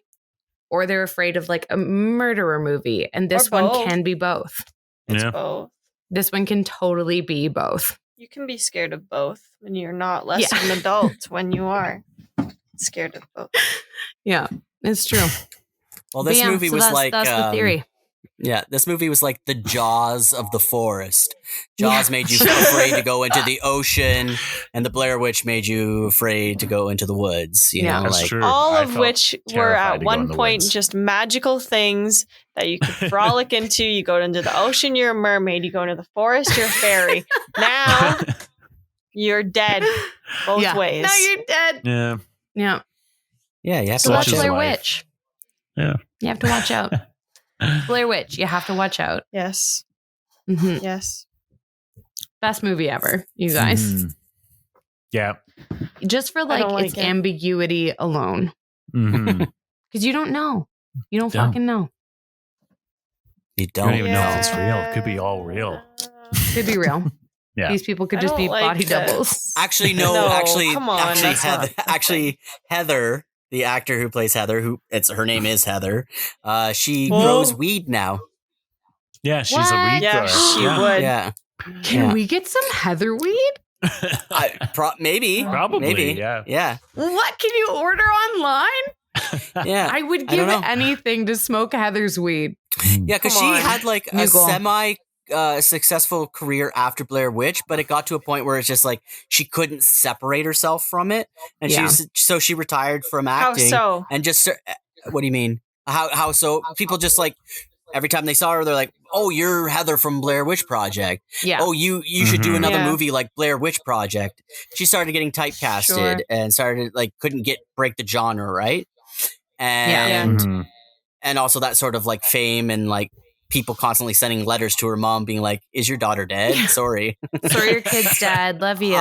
or they're afraid of like a murderer movie. And this Or one both. can be both. It's Yeah. both. This one can totally be both. You can be scared of both when you're not less Yeah. of an adult when you are scared of both. Yeah, it's true. Well, But this yeah, movie so was that's, like that's the theory. Yeah, this movie was like the Jaws of the forest. Jaws made you afraid to go into the ocean, and the Blair Witch made you afraid to go into the woods. You Yeah. know, That's like true. All I of felt which were terrified at to go in one the point woods. just magical things that you could frolic into. You go into the ocean, you're a mermaid. You go into the forest, you're a fairy. Now you're dead both Yeah. ways. Now you're dead. Yeah. Yeah. yeah, you have So to watch Such is watch Blair life. Witch. Yeah. You have to watch out. Blair Witch. You have to watch out. Yes. Mhm. Yes. Best movie ever, you guys. Mhm. Yeah. Just for I like don't like its it. ambiguity alone. Mhm. Because you don't know. You don't Don't. fucking know. You You don't don't even know if it's real. It could be all real. Could be real. Yeah. These people could I just don't be like body this. doubles. Actually, no. No, actually, come on, actually, that's not- Heather, the actor who plays Heather, her name is Heather. She Whoa. grows weed now. Yeah, she's a What? weed Yeah, grower. she Yeah. would. Yeah, Can Yeah. we get some heather weed? maybe, Probably, maybe, yeah. yeah, What? Can you order online? yeah. I would I give don't know. anything to smoke Heather's weed. Yeah, because Come she on. had like New a goal. semi successful career after Blair Witch, but it got to a point where it's just like she couldn't separate herself from it, and Yeah. she retired from How acting so? and just. What do you mean? How so? People just like every time they saw her, they're like, "Oh, you're Heather from Blair Witch Project. Yeah. Oh, you should do Mhm. another Yeah. movie like Blair Witch Project." She started getting typecasted Sure. and started like couldn't break the genre, right? Yeah. And Mhm. and also that sort of like fame and like people constantly sending letters to her mom being like, "Is your daughter dead? Sorry." Sorry, your kid's dead. Love you.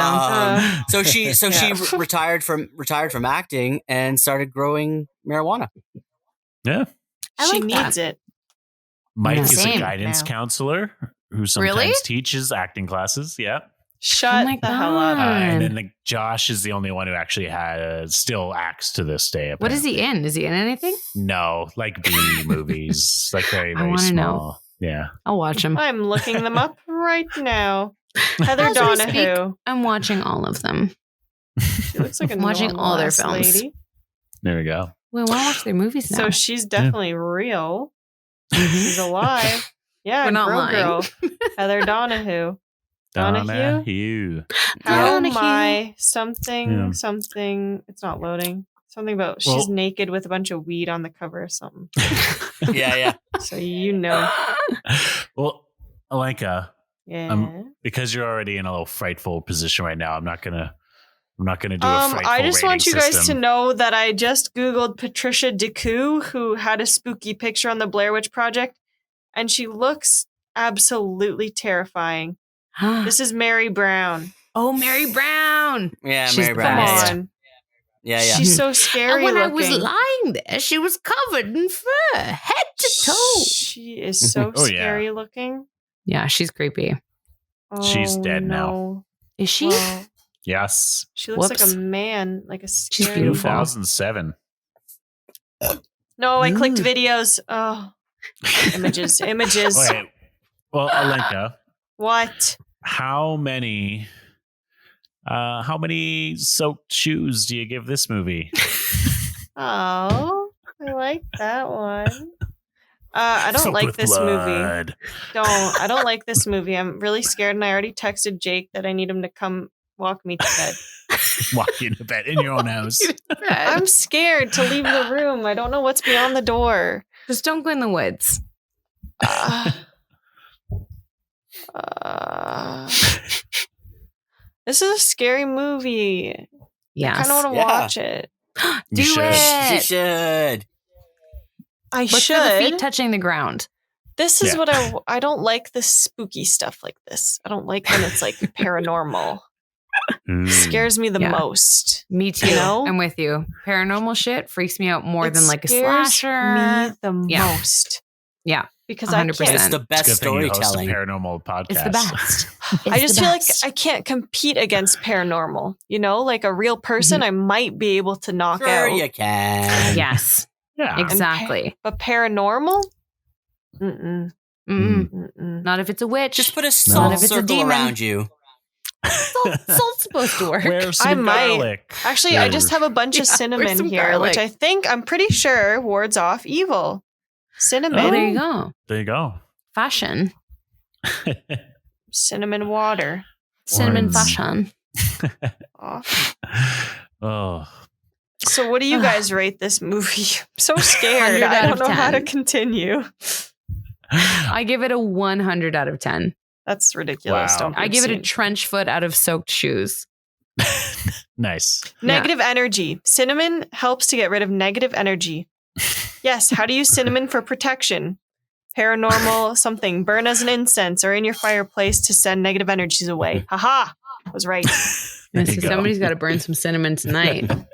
So she Yeah. retired from acting and started growing marijuana. Yeah. I She like needs that. it. Mike Yeah. is a Same guidance now. counselor who sometimes Really? teaches acting classes. Yeah. Shut my the hell up. God. And then Josh is the only one who actually still acts to this day. What is he in? Is he in anything? No, like B movies, like very, I very wanna know. small. Yeah. I'll watch him. I'm looking them up right now. Heather As we speak, Donahue. I'm watching all of them. She looks like a I'm watching normal all their ass films. lady. There we go. We want to watch their movies now. So she's definitely real. She's alive. Yeah, We're not girl, lying. girl. Heather Donahue. Donahue? Donahue. How Donahue. my something Yeah. something. It's not loading. Something about Well- she's naked with a bunch of weed on the cover or something. Yeah. So you know, Well, Alenka, yeah. because you're already in a little frightful position right now, I'm not gonna do a frightful I just want you rating guys to system. know that I just Googled Patricia DeCoux, who had a spooky picture on the Blair Witch Project, and she looks absolutely terrifying. This is Mary Brown. Oh, Mary Brown. Yeah, She's Mary the Brown. Come best. Yeah, on. yeah. She's so scary And when looking. I was lying there, she was covered in fur, head to toe. She is so Oh, yeah. scary looking. Yeah, she's creepy. She's Oh, dead now. no. Is she? Well, Yes. she looks Whoops. like a man, like a scary. beautiful. 2007. No, I clicked Ooh. videos. Oh, images. Okay. Well, Alenka, What? how many soaked shoes do you give this movie? Oh, I like that one. I don't Soaked like with this movie. blood. I don't like this movie. I'm really scared, and I already texted Jake that I need him to come walk me to bed. Walk into bed in your own house. I'm scared to leave the room. I don't know what's beyond the door. Just don't go in the woods. This is a scary movie. Yes. I kind of want to Yeah. Do watch it. You should. it. She should. I Look should. for the feet touching the ground. This is what I don't like the spooky stuff like this. I don't like when it's like paranormal. Scares me the most. Me too. You know? I'm with you. Paranormal shit freaks me out more than like a scares slasher. Me the most. Yeah. Because 100%. I can't. It's the best It's a good thing you host a storytelling. paranormal podcast. It's the best. I just feel like I can't compete against paranormal. You know, like a real person, I might be able to knock Sure, out. you can. Yes. Yeah. Exactly. But paranormal? Mm-mm. Mm-mm. Not if it's a witch. Just put a Not salt if it's a circle demon. around you. Salt's supposed to work. Where's some I might. garlic? Actually, I just have a bunch of Yeah, cinnamon where's some here, garlic? which I'm pretty sure wards off evil. Cinnamon. Oh, there you go. There you go. Fashion. Cinnamon water. Cinnamon Words. fashion. Aw. Oh. So what do you guys rate this movie? I'm so scared. 100 I out don't of know how to 10. continue. I give it a 100 out of 10. That's ridiculous. Wow. Don't be I give it a obscene. trench foot out of soaked shoes. Nice. Negative energy. Cinnamon helps to get rid of negative energy. Yes. How to use cinnamon for protection. Paranormal something. Burn as an incense or in your fireplace to send negative energies away. Haha. I was right. There So you go. somebody's got to burn some cinnamon tonight. Word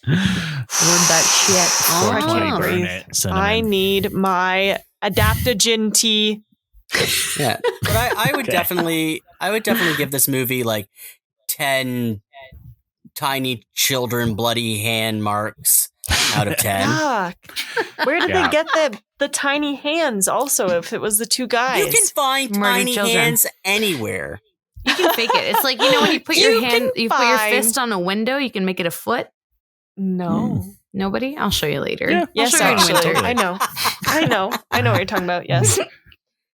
that shit. Oh, I can't 420 burn breathe. it. Cinnamon. I need my adaptogen tea. Yeah, but I would Okay. definitely give this movie like 10 tiny children bloody hand marks out of 10. Yuck. Where did Yeah. they get the tiny hands also if it was the two guys? You can find Murdered tiny children. hands anywhere. You can fake it. It's like, you know, when you put your You hand, can you put your find- fist on a window, you can make it a foot. No. Nobody? I'll show you later. Yeah. I'll Yes, show you in actually. winter. Totally. I know. I know what you're talking about. Yes.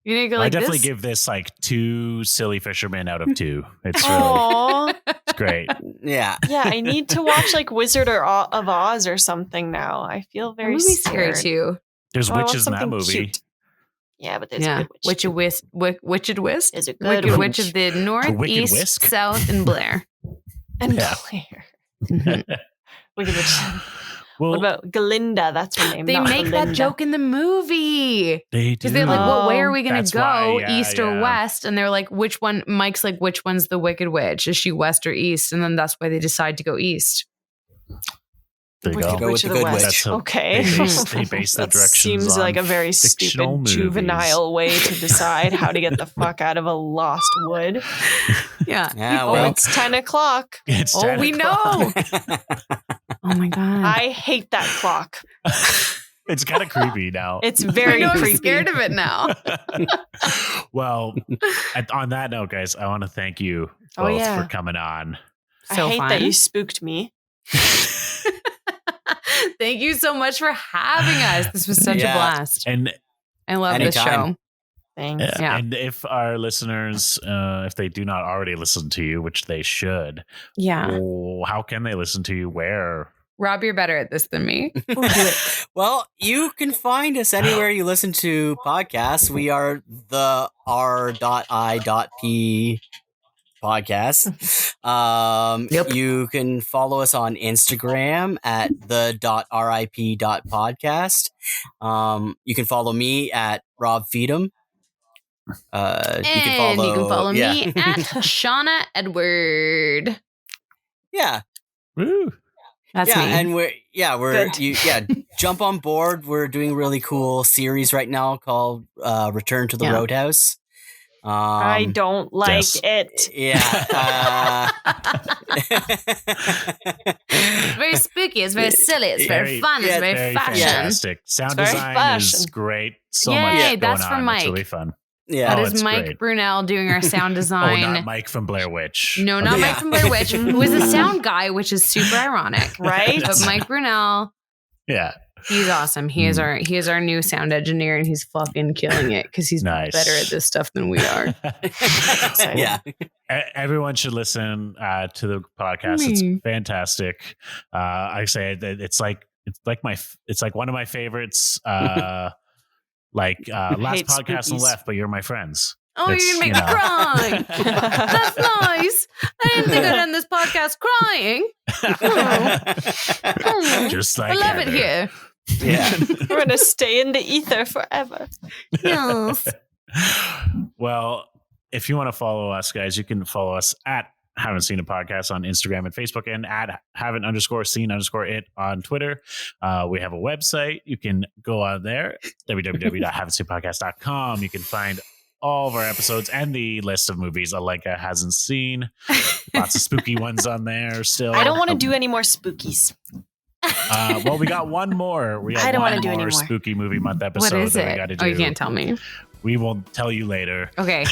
You need to go I like definitely this. give this like 2 silly fishermen out of 2. It's really Aww. it's great. Yeah. Yeah, I need to watch like Wizard of Oz or something now. I feel The very movie's scary scared. too. There's Oh, I want witches in that something movie. cute. Yeah, but there's a Yeah. good witch. Witched Whisk. Is a good Wicked witch. Witch of the North, Wicked East, Whisk? South, and Blair. And Yeah. Blair. Mhm. Wicked Witch. Well, What about Galinda? That's her name. They not make Belinda. that joke in the movie. they do. Because they're like, well, where are we going That's to go? why, yeah, East or yeah. West? And they're like, which one? Mike's like, which one's the Wicked Witch? Is she West or East? And then that's why they decide to go East. There you Wicked go. Go with Witch the of the good West. witch. Okay. They base the That directions seems on like a very fictional stupid, movies. juvenile way to decide how to get the fuck out of a lost wood. Yeah. Yeah, Oh, well. it's 10 o'clock. It's Oh, 10 we o'clock. know. Oh my God. I hate that clock. It's kind of creepy now. It's I very know, I'm creepy. scared of it now. Well, on that note, guys, I want to thank you Oh, both yeah. for coming on. So I hate fun. that you spooked me. Thank you so much for having us. This was such Yeah. a blast. And I love this Anytime. show. Thanks. Yeah. and if our listeners, if they do not already listen to you, which they should, Yeah. how can they listen to you? Where? Rob, you're better at this than me. Well, you can find us anywhere you listen to podcasts. We are the R.I.P podcast. Yep. You can follow us on Instagram at the.rip.podcast. You can follow me at Rob Feedham. And you can follow yeah. me at Shauna Edward. Yeah. Woo. That's yeah, me. and we're Good. jump on board. We're doing a really cool series right now called Return to the Yeah. Roadhouse. I don't like yes. it. Yeah. It's very spooky. It's very silly. It's very fun. It's yeah, very, Very fashion. fantastic. Sound It's very design is fashion. great. So Yay, much going that's on. from It's Mike. really fun. Yeah. That Oh, is it's Mike great. Brunel doing our sound Oh, design. not Mike from Blair Witch. No, not Yeah. Mike from Blair Witch, who is a sound guy, which is super ironic. Right? But Mike Brunel, Yeah. he's awesome. He is our new sound engineer, and he's fucking killing it because he's Nice. better at this stuff than we are. Yeah. Everyone should listen to the podcast. Me. It's fantastic. I say that it's like one of my favorites. Last hate podcast on spookies. the left, but you're my friends. Oh, It's, you're gonna make you me know. cry. That's nice. I didn't think I'd end this podcast crying. Just like I love it Heather. here. Yeah. We're going to stay in the ether forever. Yes. Well, if you want to follow us, guys, you can follow us at Haven't Seen a Podcast on Instagram and Facebook, and at haven't_seen_it on Twitter. We have a website. You can go on there, www.haven'tseenpodcast.com. You can find all of our episodes and the list of movies Alenka hasn't seen. Lots of spooky ones on there still. I don't want to do any more spookies. Well, we got one more. I don't want wanna do any more. Spooky Movie Month episode What is that we it? got to do. Oh, you can't tell me. We will tell you later. Okay.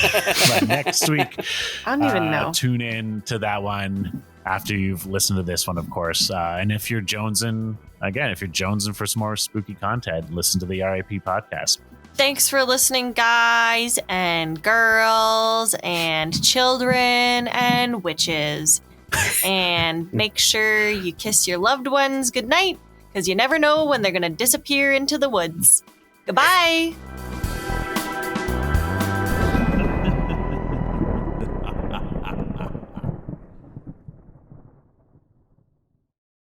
But next week, I don't even know. tune in to that one after you've listened to this one, of course. And if you're jonesing for some more spooky content, listen to the R.I.P podcast. Thanks for listening, guys and girls and children and witches. And make sure you kiss your loved ones goodnight, because you never know when they're going to disappear into the woods. Goodbye.